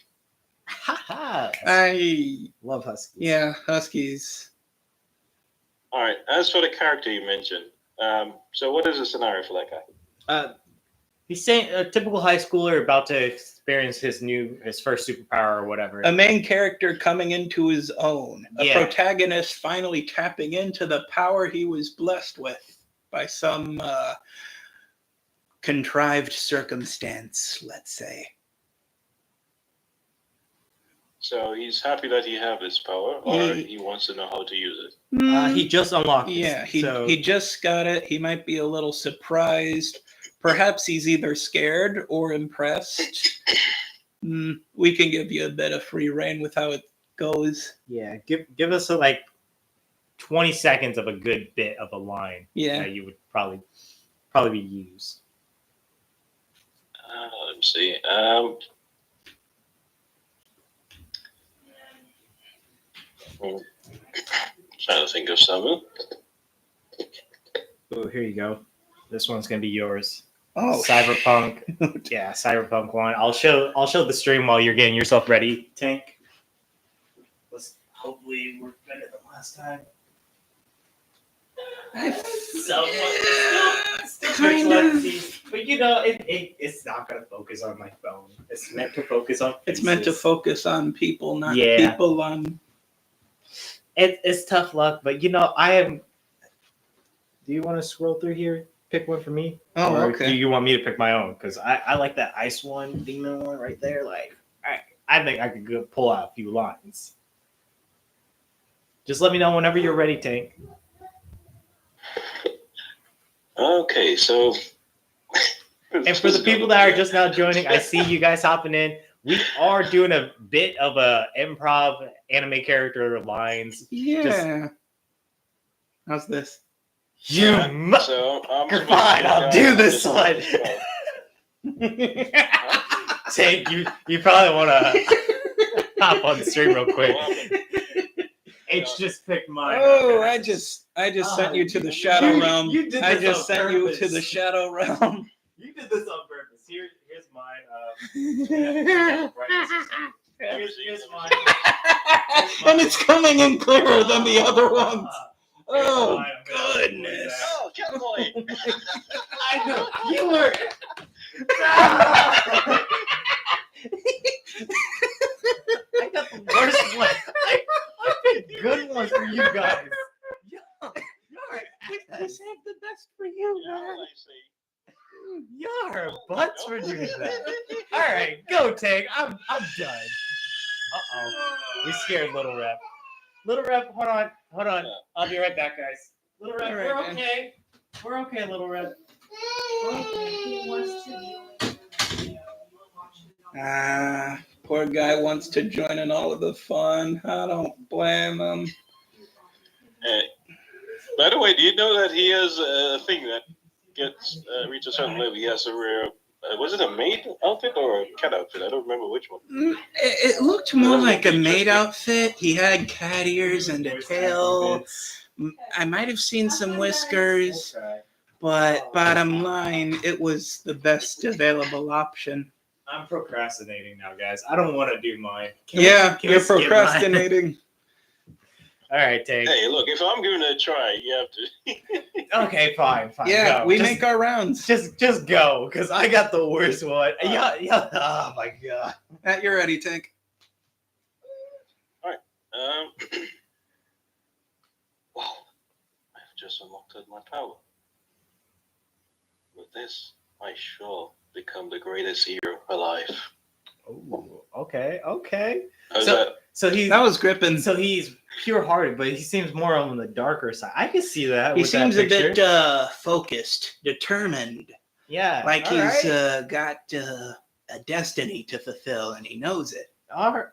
Haha. I Love huskies. yeah, huskies. All right. As for the character you mentioned, so what is the scenario for that guy? He's saying a typical high schooler about to experience his first superpower or whatever. A main character coming into his own. A Yeah. protagonist finally tapping into the power he was blessed with by some contrived circumstance, let's say. So he's happy that he have this power, or He- he wants to know how to use it. He just unlocked it. Yeah, so he just got it. He might be a little surprised. Perhaps he's either scared or impressed. We can give you a bit of free reign with how it goes. yeah, give us like 20 seconds of a good bit of a line Yeah. that you would probably be used. Let me see. Trying to think of something. Oh, here you go. This one's gonna be yours. Oh, Cyberpunk. Yeah, Cyberpunk one. I'll show the stream while you're getting yourself ready, Tank. Let's hopefully work better than last time. Kind of. But it's not gonna focus on my phone. It's meant to focus on. It's meant to faces. focus on people, not Yeah. people on. It's tough luck, but I am. Do you want to scroll through here? Pick one for me. Oh, Or okay. Do you want me to pick my own? Because I like that ice one, demon one right there. Like, I think I could go pull out a few lines. Just let me know whenever you're ready, Tank. Okay, so. And for the people that are just now joining, I see you guys hopping in. We are doing a bit of a improv anime character lines. Yeah. How's this? So Fine, I'll do this one. Tank, you probably want to hop on the stream real quick. H just picked mine. Oh, up, I guys. just sent Oh, you to the you- shadow you- realm. you did I this just on sent you to purpose. the shadow realm. You did this on purpose. Here's mine. Here's mine. And it's coming in clearer than the other ones. Oh, mine. goodness. Oh, Catboy! I know you were. I got the worst one. I picked good ones for you guys. We saved the best for you, Yeah, man. I see. You're butts for doing that. All right, go Tank. I'm done. We scared Little Rep. Little Rep, hold on. I'll be right back, guys. Little Rep, All right, we're man. okay. We're okay, Little Rep. He wants to be on the video. Poor guy wants to join in all of the fun. I don't blame him. Hey, by the way, do you know that he has a thing that gets reach a certain level? He has to wear. Was it a maid outfit or a cat outfit? I don't remember which one. It looked more like a maid outfit. He had cat ears and a tail. I might have seen some whiskers, but bottom line, it was the best available option. I'm procrastinating now, guys. I don't want to do mine. Can we You're skip mine? procrastinating. All right, Tank. Hey, look, if I'm giving it a try, you have to. Okay, fine. Yeah, go. we Just- make our rounds. Just go, because I got the worst one. Yeah. Oh my god. You're ready, Tank. Wow, I've just unlocked my power. With this, I shall become the greatest hero alive. Ooh, okay. How's So- that? So he's That was gripping. so he's pure-hearted, but he seems more on the darker side. I can see that. He with that seems a picture. bit focused, determined, yeah, like all he's right. got a destiny to fulfill, and he knows it. all right.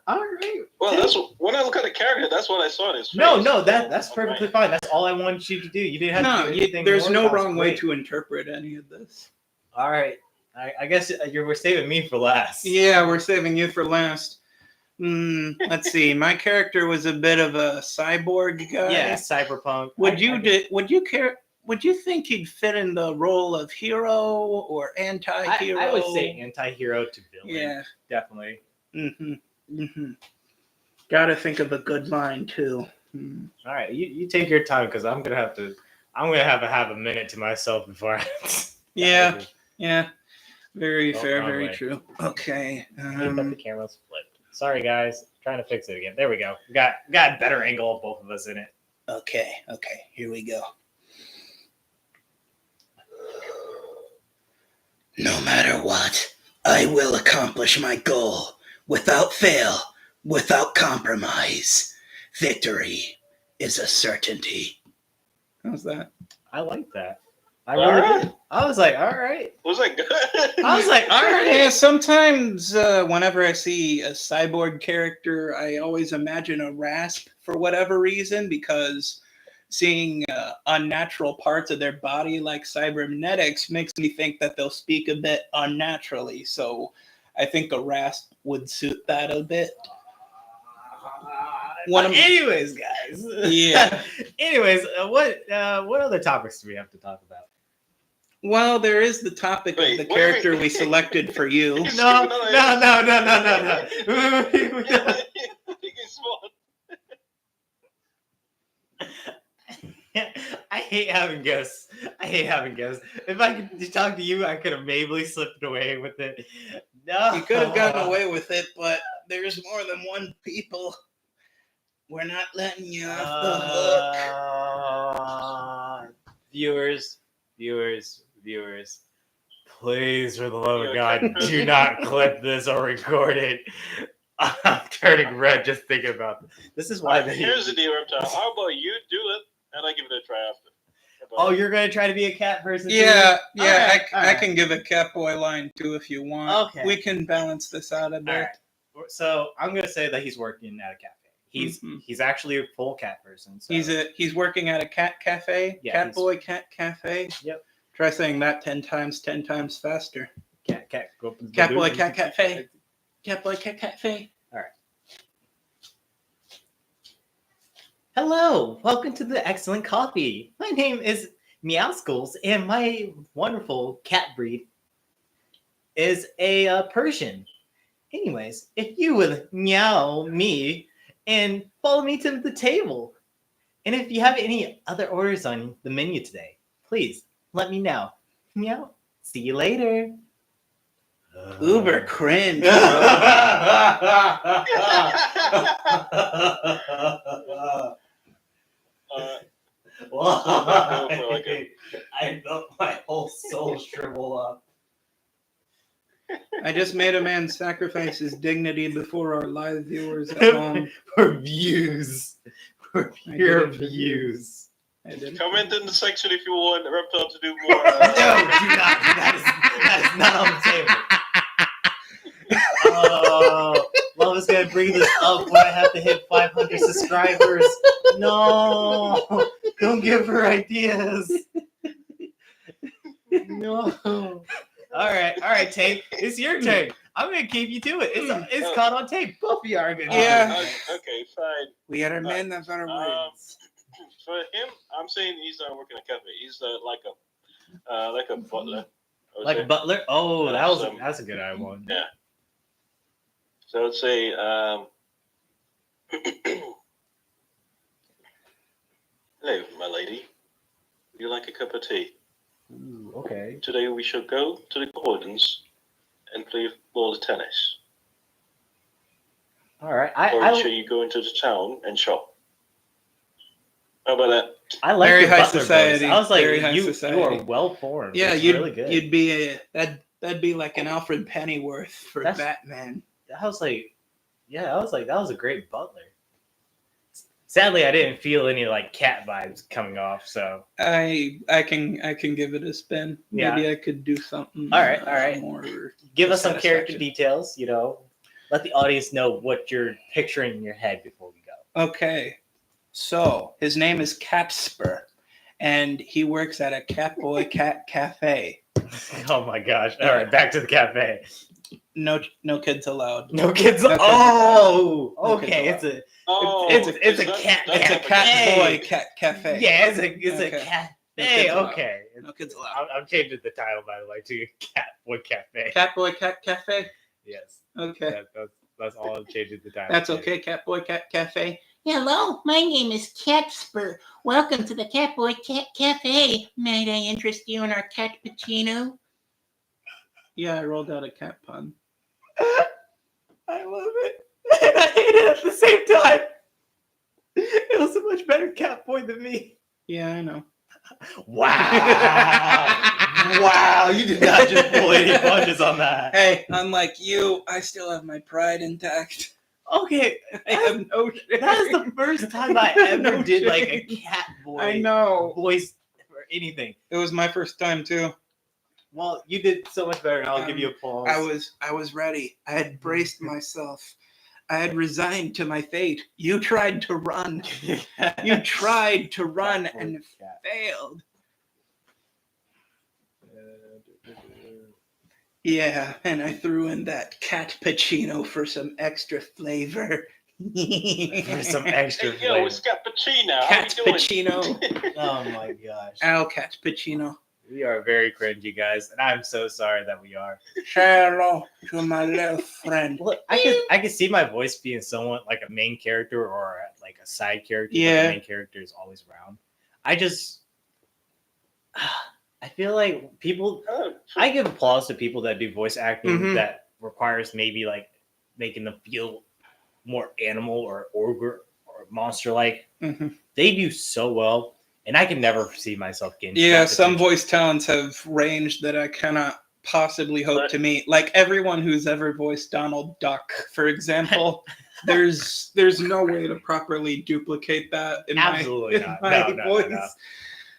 Well, Tank. that's when I look at the character. That's what I saw in his face. No, that's I'm perfectly right. fine. That's all I wanted you to do. You didn't have No, to do anything. there's more. no That was wrong way great. to interpret any of this. All right. I guess we're saving me for last. Yeah, we're saving you for last. Let's see. My character was a bit of a cyborg guy. Yeah, cyberpunk. Would you think he'd fit in the role of hero or anti-hero? I would say anti-hero to villain. Yeah. Definitely. Gotta think of a good line too. All right, you take your time because I'm gonna have to have a minute to myself before I. Yeah. Very Oh, fair, wrong very way. true. Okay. But the camera's flipped. Sorry, guys. Trying to fix it again. There we go. We got a better angle of both of us in it. Okay. Here we go. No matter what, I will accomplish my goal without fail, without compromise. Victory is a certainty. How's that? I like that. I All really right. did. I was like, all right. Was that good? I was like, all right. Yeah, sometimes whenever I see a cyborg character, I always imagine a rasp for whatever reason, because seeing unnatural parts of their body like cybernetics makes me think that they'll speak a bit unnaturally. So I think a rasp would suit that a bit. Anyways, guys. Yeah. Anyways, what other topics do we have to talk about? Well, there is the topic Wait, of the what do you character mean? we selected for you. No. Biggest one. I hate having guests. If I could talk to you, I could have maybe slipped away with it. No. You could have gotten away with it, but there's more than one people. We're not letting you off the hook. Viewers, please, for the love of God, do not clip this or record it. I'm turning red just thinking about this. This is why Here's the deal, Reptile. How about you do it, and I give it a try after? Oh, you're gonna try to be a cat person? too? Yeah, All right, I can give a Catboy line too if you want. Okay. We can balance this out a bit. All right. So I'm gonna say that he's working at a cafe. He's actually a full cat person. So. He's working at a cat cafe. Yeah, Catboy CatCafe. Yep. Try saying that 10 times faster. Cat. Catboy CatCafe. Catboy CatCafe. Hello, Hello, welcome to the Excellent Coffee. My name is Meowskulls, and my wonderful cat breed is a Persian. Anyways, if you would meow me and follow me to the table, and if you have any other orders on the menu today, please let me know. Meow. See you later. Uber cringe. Bro. Why? I felt my whole soul shrivel up. I just made a man sacrifice his dignity before our live viewers at home. For views. For I pure did it for views. I did. Comment in the section if you want Reptile to do more. No, do not. That is not on the table. Oh, Love is gonna bring this up when I have to hit 500 subscribers. No, don't give her ideas. No. All right, tape. It's your turn. I'm gonna keep you to it. It's caught on tape. Both of you are gonna. Yeah. Okay, fine. We are men that are words. For him, I'm saying he's not working at cafe. He's like a butler. I would Like say. a butler. Oh, Awesome. that's a good one. Yeah. So I would say, hello, my lady. Would you like a cup of tea? Ooh, okay. Today we shall go to the gardens and play ball tennis. All right. Or shall you go into the town and shop? How about that? I like Very your high butler society. voice. I was like, Very high you society. are well formed. Yeah, It's you'd really good. you'd be that'd be like an Alfred Pennyworth for That's- Batman. I was like, that was a great butler. Sadly, I didn't feel any like cat vibes coming off. So I can give it a spin. Yeah. Maybe I could do something. All right. More. give us some character Satisfaction. details. Let the audience know what you're picturing in your head before we go. Okay, so his name is Catspur, and he works at a Catboy CatCafe. Oh my gosh! All right, back to the cafe. No kids allowed. No kids. No kids oh, allowed. No okay. kids It's a cat. It's a Catboy CatCafe. Yeah, it's a Okay. cat. No Hey, kids allowed. okay. No kids allowed. I'm changing the title by the way to Catboy Cafe. Catboy CatCafe. Yes, Okay, that's all I'm changing the title. that's to. okay. Catboy CatCafe. Hello, my name is Catspur. Welcome to the Catboy CatCafe. Might I interest you in our cappuccino? Yeah, I rolled out a cat pun. I love it, and I hate it at the same time. It was a much better Catboy than me. Yeah, I know. Wow! Wow! You did not just pull any punches on that. Hey, unlike you, I still have my pride intact. Okay, I have no shame. that is the first time I have ever no did like a shame. Catboy I know. voice or anything. It was my first time too. Well, you did so much better, and I'll give you applause. I was ready. I had braced myself. I had resigned to my fate. You tried to run. You tried to run and failed. Yeah, and I threw in that cat pacino for some extra flavor. For some extra Hey, yo, flavor. it's Cappuccino. How Cat you doing? pacino. Oh my gosh. Al cat pacino. We are very cringy, guys, and I'm so sorry that we are. Say hello to my little friend. Look, I could see my voice being somewhat like a main character or like a side character. But Yeah. the main character is always around. I feel like people. Oh, I give applause to people that do voice acting Mhm. that requires maybe like making them feel more animal or ogre or monster like. Mhm. They do so well, and I can never see myself getting. Yeah, that some potential. voice talents have range that I cannot possibly hope Right. to meet. Like everyone who's ever voiced Donald Duck, for example. there's no way to properly duplicate that in Absolutely my, not. in my voice. No.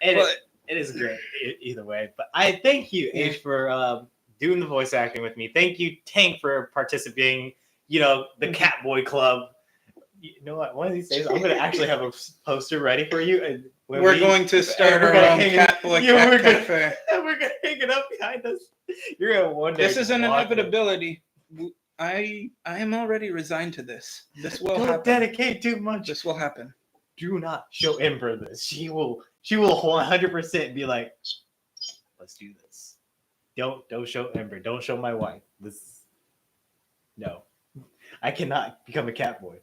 And But it is great either way. But I thank you, Yeah. H, for doing the voice acting with me. Thank you, Tank, for participating. The Catboy Club. You know what? One of these days, I'm going to actually have a poster ready for you. And when we're going to start we're our gonna own hang- Catboy yeah, we're gonna- CatCafe. we're going to hang it up behind us. You're going to one day. This is an walk in. inevitability. I am already resigned to this. This will Don't happen. dedicate too much. This will happen. do not show Ember this. She will 100% be like, let's do this. Don't show Ember. Don't show my wife. No. I cannot become a cat boy.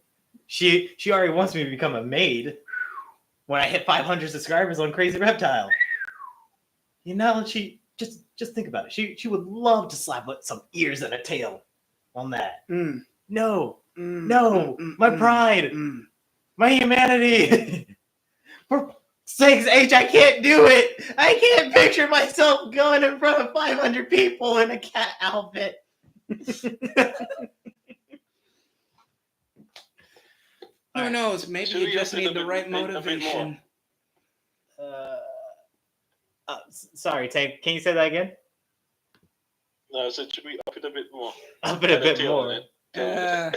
She already wants me to become a maid when I hit 500 subscribers on Crazy Reptile. You know, she just think about it. She would love to slap some ears and a tail on that. No, my pride, my humanity. For sakes, H, I can't do it. I can't picture myself going in front of 500 people in a cat outfit. Who knows? Maybe Should you we just open need the a right bit more? motivation. Sorry, Tank. Can you say that again? No, so should we up it a bit more? Up it a bit more. No.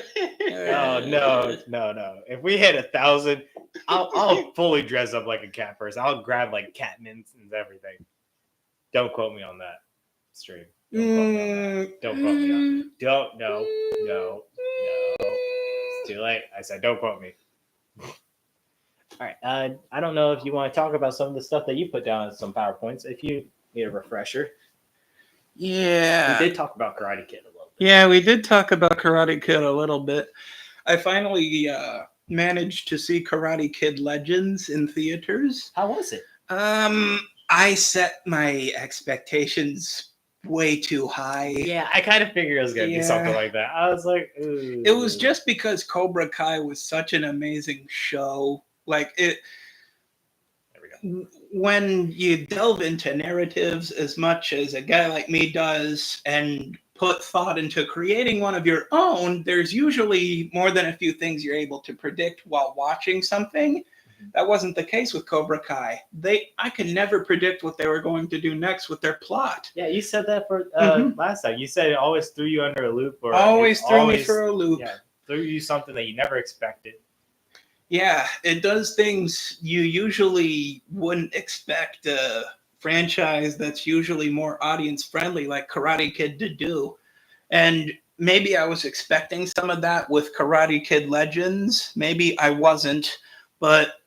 If we hit 1,000, I'll fully dress up like a cat person. I'll grab like cat mints and everything. Don't quote me on that. Stream. Don't quote me on that. Don't. No. It's too late. I said don't quote me. All right. I don't know if you want to talk about some of the stuff that you put down in some PowerPoints. If you need a refresher. Yeah. We did talk about Karate Kid a little bit. Yeah, we did talk about Karate Kid a little bit. I finally managed to see Karate Kid Legends in theaters. How was it? I set my expectations way too high. Yeah, I kind of figured it was going to be something like that. I was like, ooh. It was just because Cobra Kai was such an amazing show. Like it. There we go. When you delve into narratives as much as a guy like me does and put thought into creating one of your own, there's usually more than a few things you're able to predict while watching something. That wasn't the case with Cobra Kai. I could never predict what they were going to do next with their plot. Yeah, you said that for last time. You said it always threw you under a loop. Or always threw me for a loop. Yeah, threw you something that you never expected. Yeah, it does things you usually wouldn't expect a franchise that's usually more audience friendly like Karate Kid to do. And maybe I was expecting some of that with Karate Kid Legends. Maybe I wasn't. But,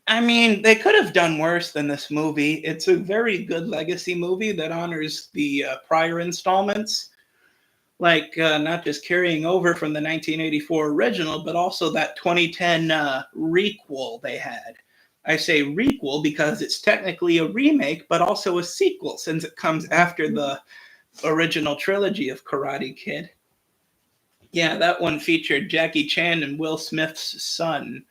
I mean, they could have done worse than this movie. It's a very good legacy movie that honors the prior installments. Like, not just carrying over from the 1984 original, but also that 2010 requel they had. I say requel because it's technically a remake, but also a sequel since it comes after the original trilogy of Karate Kid. Yeah, that one featured Jackie Chan and Will Smith's son.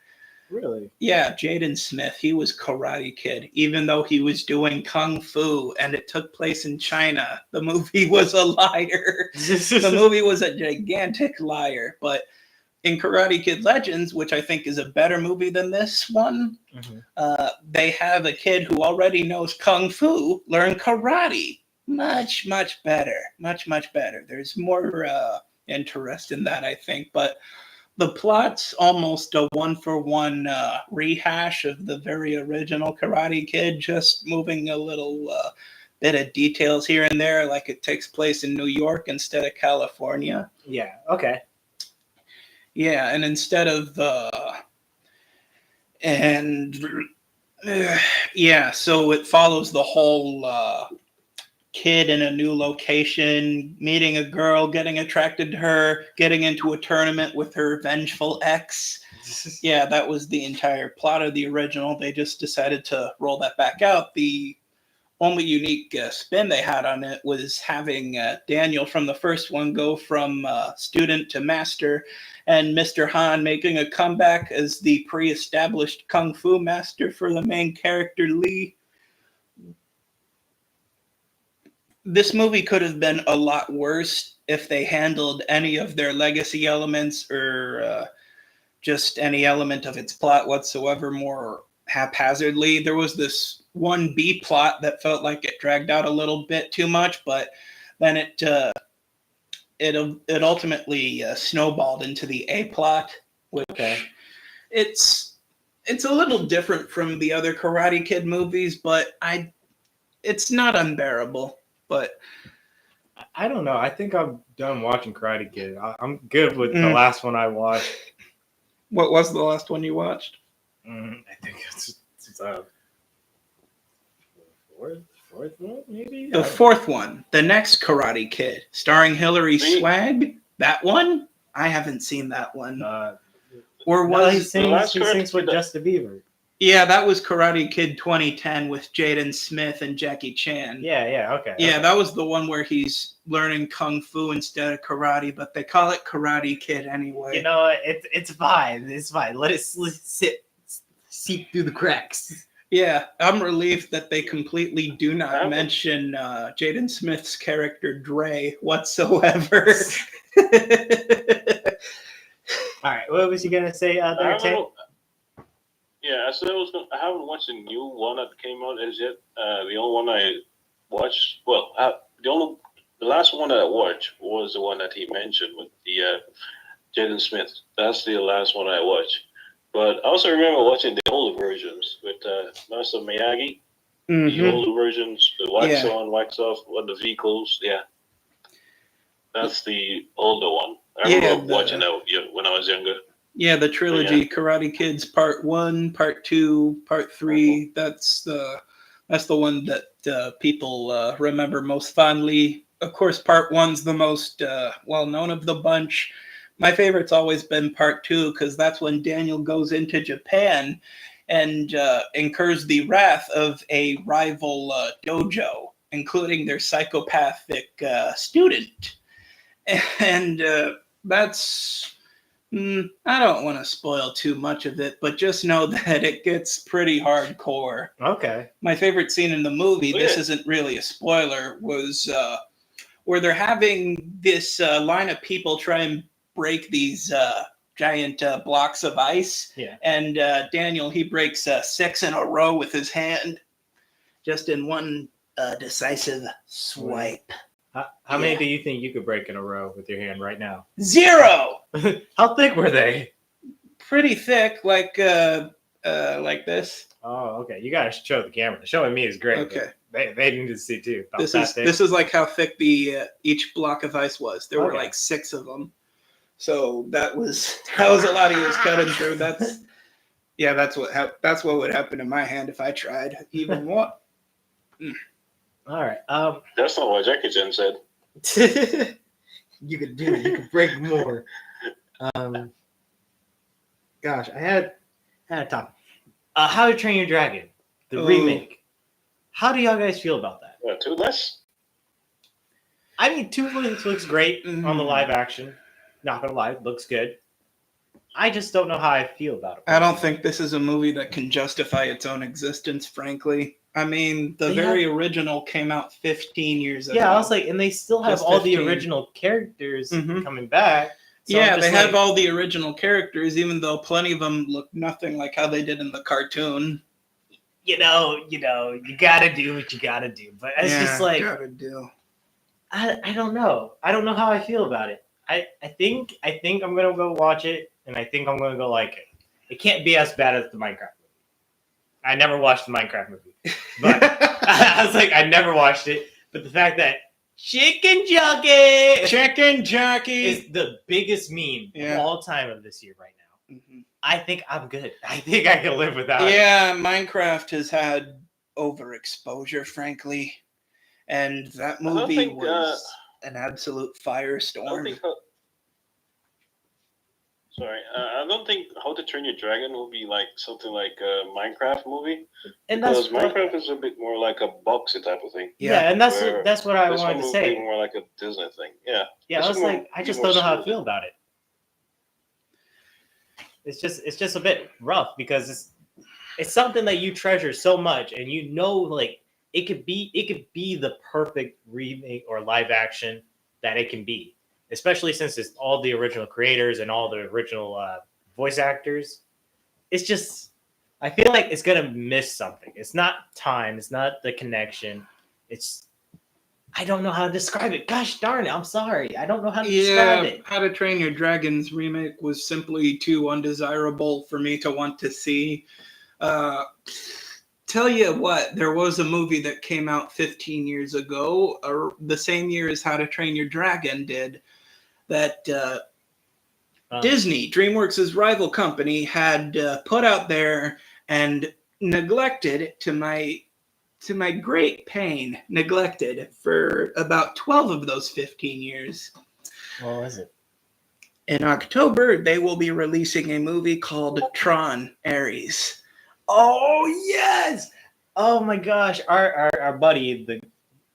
Really? Yeah, Jaden Smith. He was Karate Kid, even though he was doing Kung Fu and it took place in China. The movie was a liar. The movie was a gigantic liar. But in Karate Kid Legends, which I think is a better movie than this one, they have a kid who already knows Kung Fu learn karate. Much, much better. Much, much better. There's more interest in that, I think. But the plot's almost a one-for-one rehash of the very original Karate Kid, just moving a little bit of details here and there, like it takes place in New York instead of California. Yeah, okay. Yeah, and instead of so it follows the whole kid in a new location, meeting a girl, getting attracted to her, getting into a tournament with her vengeful ex. Yeah, that was the entire plot of the original. They just decided to roll that back out. The only unique spin they had on it was having Daniel from the first one go from student to master, and Mr. Han making a comeback as the pre-established Kung Fu master for the main character, Lee. This movie could have been a lot worse if they handled any of their legacy elements or just any element of its plot whatsoever more haphazardly. There was this one B plot that felt like it dragged out a little bit too much, but then it ultimately snowballed into the A plot, which it's a little different from the other Karate Kid movies, but it's not unbearable. But I don't know. I think I'm done watching Karate Kid. I'm good with the last one I watched. What was the last one you watched? I think it's fourth one, maybe. The fourth one, the next Karate Kid, starring Hilary See? Swank. That one? I haven't seen that one. Or No, he was sings with Kid- Justin Bieber. yeah, that was Karate Kid 2010 with Jaden Smith and Jackie Chan. Yeah, okay. Yeah, okay. that was the one where he's learning kung fu instead of karate, but they call it Karate Kid anyway. You know, it's fine. It's fine. Let it seep through the cracks. Yeah, I'm relieved that they completely do not That was- mention Jaden Smith's character Dre whatsoever. All right, what was you gonna say I there, Tay? haven't- Yeah, I said I haven't watched the new one that came out as yet. The only one I watched, the last one that I watched was the one that he mentioned with the Jaden Smith. That's the last one I watched. But I also remember watching the older versions with Master Miyagi. The Mhm. older versions, the wax Yeah. on, wax off, on the vehicles. Yeah, that's the older one. I remember watching that when I was younger. Yeah, the trilogy Karate Kids Part 1, Part 2, Part 3. That's the one that people remember most fondly. Of course, Part 1's the most well-known of the bunch. My favorite's always been Part 2 because that's when Daniel goes into Japan and incurs the wrath of a rival dojo, including their psychopathic student. And that's... I don't want to spoil too much of it, but just know that it gets pretty hardcore. Okay. My favorite scene in the movie, Oh, this yeah. isn't really a spoiler, was where they're having this line of people try and break these giant blocks of ice. Yeah. And Daniel, he breaks 6 in a row with his hand, just in one decisive swipe. How many do you think you could break in a row with your hand right now? 0! How thick were they? Pretty thick, like this. Oh, okay. You gotta show the camera. Showing me is great. Okay. They need to see too. About This that is thick. this is like how thick the each block of ice was. There were Okay. like 6 of them, so that was a lot he was cutting through. That's what would happen to my hand if I tried even more. All right. That's not what Jackie Chan said. You could do it. You could break more. Gosh, I had a topic. How to Train Your Dragon, the Oh. remake. How do y'all guys feel about that? Too less? I mean, Two looks great on the Mm. live action. Not gonna lie, looks good. I just don't know how I feel about it. I don't think this is a movie that can justify its own existence. Frankly, I mean, the They very original came out 15 years ago. Yeah, I was like, and they still have Just all the 15. original characters Mhm. coming back. So yeah, I'm they just have like, all the original characters, even though plenty of them look nothing like how they did in the cartoon. you gotta do what you gotta do. But it's just like, gotta do. I don't know. I don't know how I feel about it. I think I'm gonna go watch it, and I think I'm gonna go like it. It can't be as bad as the Minecraft movie. I never watched the Minecraft movie, but I was like, I never watched it. But the fact that Chicken Jockey Chicken Jockey. is the biggest meme Yeah. of all time of this year right now. Mhm. I think I'm good. I think I can live without it. Yeah, Minecraft has had overexposure, frankly, and that don't movie think, was an absolute I don't firestorm. think. I don't think How to Train Your Dragon will be like something like a Minecraft movie. And that's Because Minecraft is a bit more like a boxy type of thing. yeah, and that's Where what I This wanted one to will say. be more like a Disney thing. Yeah. Yeah, I This was one like, will I be just more don't know how I smooth. feel about it. It's just a bit rough because it's something that you treasure so much, and like it could be the perfect remake or live action that it can be, especially since it's all the original creators and all the original voice actors. It's just I feel like it's gonna miss something. It's not time. It's not the connection. I don't know how to describe it. Gosh darn it! I'm sorry. I don't know how to describe it. How to Train Your Dragon's remake was simply too undesirable for me to want to see. Tell you what, there was a movie that came out 15 years ago, or the same year as How to Train Your Dragon did, that Disney, DreamWorks' rival company, had put out there and neglected, to my great pain, neglected for about 12 of those 15 years. What was it? In October, they will be releasing a movie called Tron Ares. Oh yes! Oh my gosh! Our buddy, the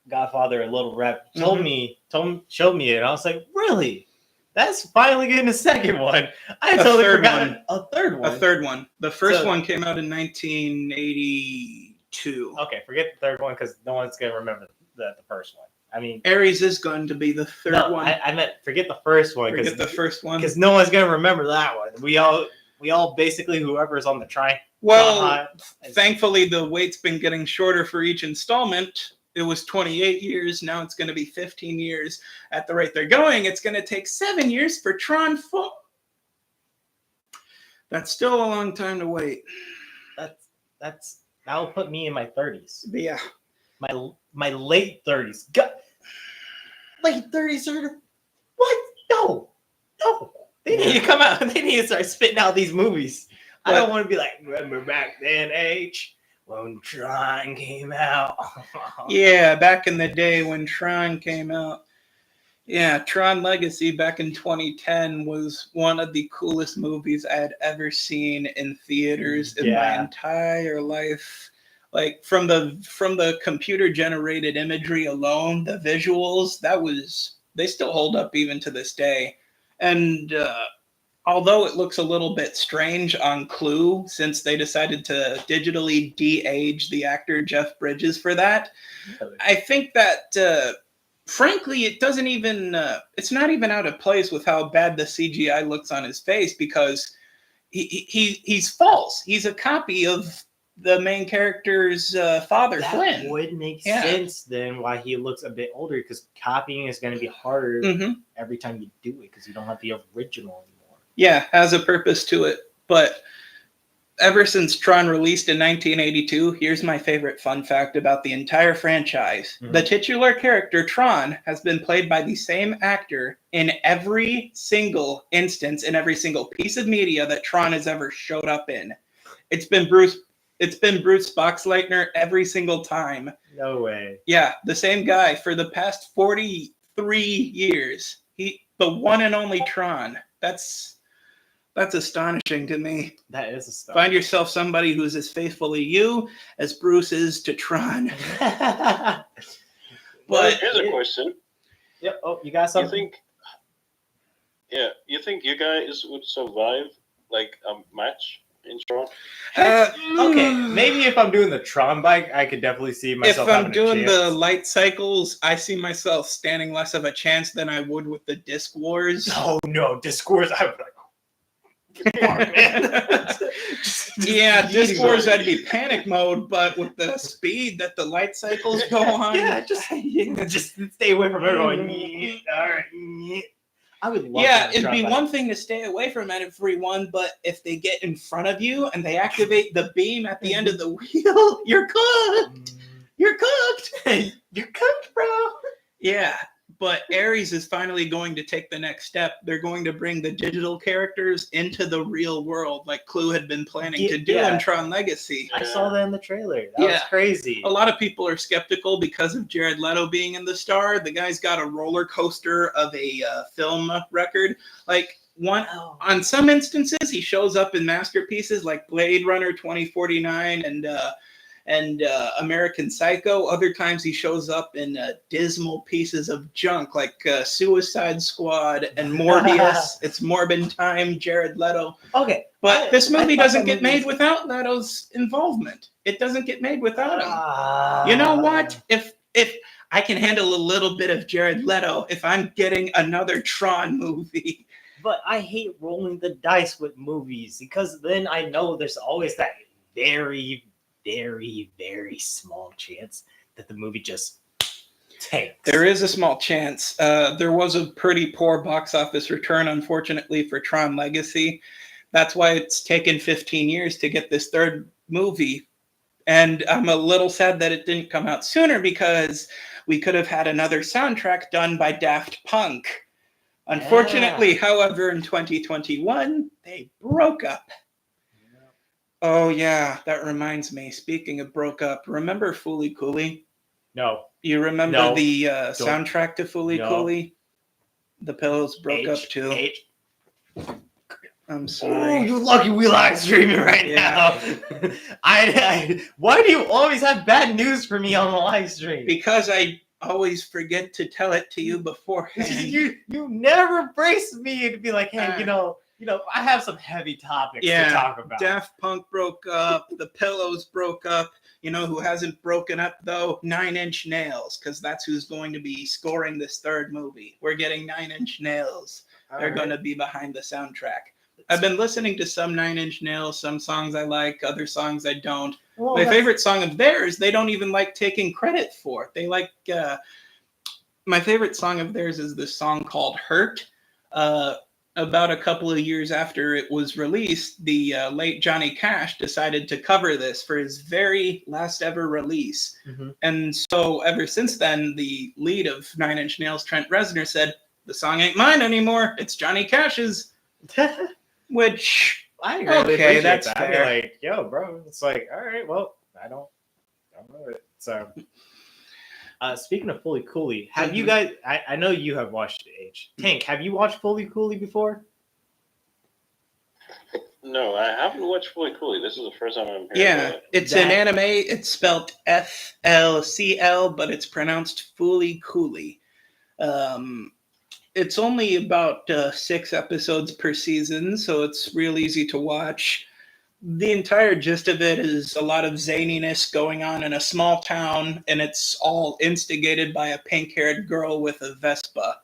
Godfather, a little rep, showed me it. And I was like, really? That's finally getting a second one. I totally forgot a third one. A third one. The first one came out in 1982. Okay, forget the third one because no one's gonna remember the first one. I mean, Ares is going to be the third one. I meant forget the first one. Forget the first one because no one's gonna remember that one. We all basically whoever's on the train. Well, thankfully the wait's been getting shorter for each installment. It was 28 years. Now it's going to be 15 years. At the rate they're going, it's going to take 7 years for Tron 4. That's still a long time to wait. That'll put me in my 30s. Yeah. My late 30s. Late 30s are what? No. They need to come out. They need to start spitting out these movies. I don't want to be like, remember back then, H, when Tron came out. Yeah, back in the day when Tron came out. Yeah, Tron Legacy back in 2010 was one of the coolest movies I had ever seen in theaters in my entire life. Like from the computer generated imagery alone, the visuals, they still hold up even to this day. And although it looks a little bit strange on Clue, since they decided to digitally de-age the actor Jeff Bridges for that, I think that, frankly, it doesn't even, it's not even out of place with how bad the CGI looks on his face, because he's false. He's a copy of the main character's father, Flynn. That would make sense then why he looks a bit older, because copying is going to be harder every time you do it, because you don't have the original anymore. Yeah, has a purpose to it. But ever since Tron released in 1982, here's my favorite fun fact about the entire franchise. The titular character, Tron, has been played by the same actor in every single instance, in every single piece of media that Tron has ever showed up in. It's been Bruce Boxleitner every single time. No way. Yeah, the same guy for the past 43 years. The one and only Tron. That's astonishing to me. That is astonishing. Find yourself somebody who's as faithfully you as Bruce is to Tron. But here's a question. Yep. Oh, you got something? You think you guys would survive like a match in Tron? Okay, maybe if I'm doing the Tron bike, I could definitely see myself. If I'm doing the light cycles, I see myself standing less of a chance than I would with the Disc Wars. No, Disc Wars. I would be like, yeah, Disc Wars, I'd be panic mode, but with the speed that the light cycles go on, just stay away from everyone. All right. I would love it'd be one thing to stay away from everyone, but if they get in front of you and they activate the beam at the end of the wheel, you're cooked. You're cooked. You're cooked, bro. Yeah. But Ares is finally going to take the next step. They're going to bring the digital characters into the real world, like Clue had been planning to do in Tron Legacy. I saw that in the trailer. That was crazy. A lot of people are skeptical because of Jared Leto being in the star. The guy's got a roller coaster of a film record. Like on some instances, he shows up in masterpieces like Blade Runner 2049 and American Psycho. Other times he shows up in dismal pieces of junk like Suicide Squad and Morbius. It's Morbin time, Jared Leto. Okay. But this movie doesn't get made without Leto's involvement. It doesn't get made without him. You know what? If I can handle a little bit of Jared Leto if I'm getting another Tron movie. But I hate rolling the dice with movies because then I know there's always that very, very, very small chance that the movie just tanks. There is a small chance. There was a pretty poor box office return, unfortunately, for Tron Legacy. That's why it's taken 15 years to get this third movie. And I'm a little sad that it didn't come out sooner because we could have had another soundtrack done by Daft Punk. Unfortunately, however, in 2021, they broke up. Oh, yeah, that reminds me. Speaking of broke up, remember Fooly Cooley? No. You remember No. the soundtrack to Fooly No. Cooley? The Pillows broke up too. I'm Oh, sorry. you lucky we live streaming right now. Why do you always have bad news for me on the live stream? Because I always forget to tell it to you beforehand. you never brace me to be like, hey, you know, I have some heavy topics to talk about. Daft Punk broke up. The Pillows broke up. You know who hasn't broken up though? 9 Inch Nails, because that's who's going to be scoring this third movie. We're getting 9 Inch Nails. They're going to be behind the soundtrack. I've been listening to some 9 Inch Nails, some songs I like, other songs I don't. Well, my favorite song of theirs, they don't even like taking credit for. They like, my favorite song of theirs is this song called Hurt. About a couple of years after it was released, the late Johnny Cash decided to cover this for his very last ever release. Mm-hmm. And so ever since then, the lead of 9 Inch Nails, Trent Reznor, said, the song ain't mine anymore. It's Johnny Cash's. Which, I really appreciate that's that. fair. I'd be like, yo, bro. It's like, all right, well, I don't know it. So, speaking of Fooly Cooley, have you guys? I know you have watched Age. Tank, have you watched Fooly Cooley before? No, I haven't watched Fooly Cooley. This is the first time I'm hearing Yeah, about it. it's an anime. It's spelled FLCL, but it's pronounced Fooly Cooley. It's only about 6 episodes per season, so it's real easy to watch. The entire gist of it is a lot of zaniness going on in a small town, and it's all instigated by a pink-haired girl with a Vespa.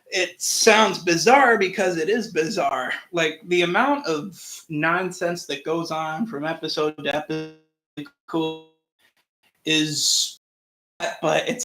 It sounds bizarre because it is bizarre. Like, the amount of nonsense that goes on from episode to episode is, but it's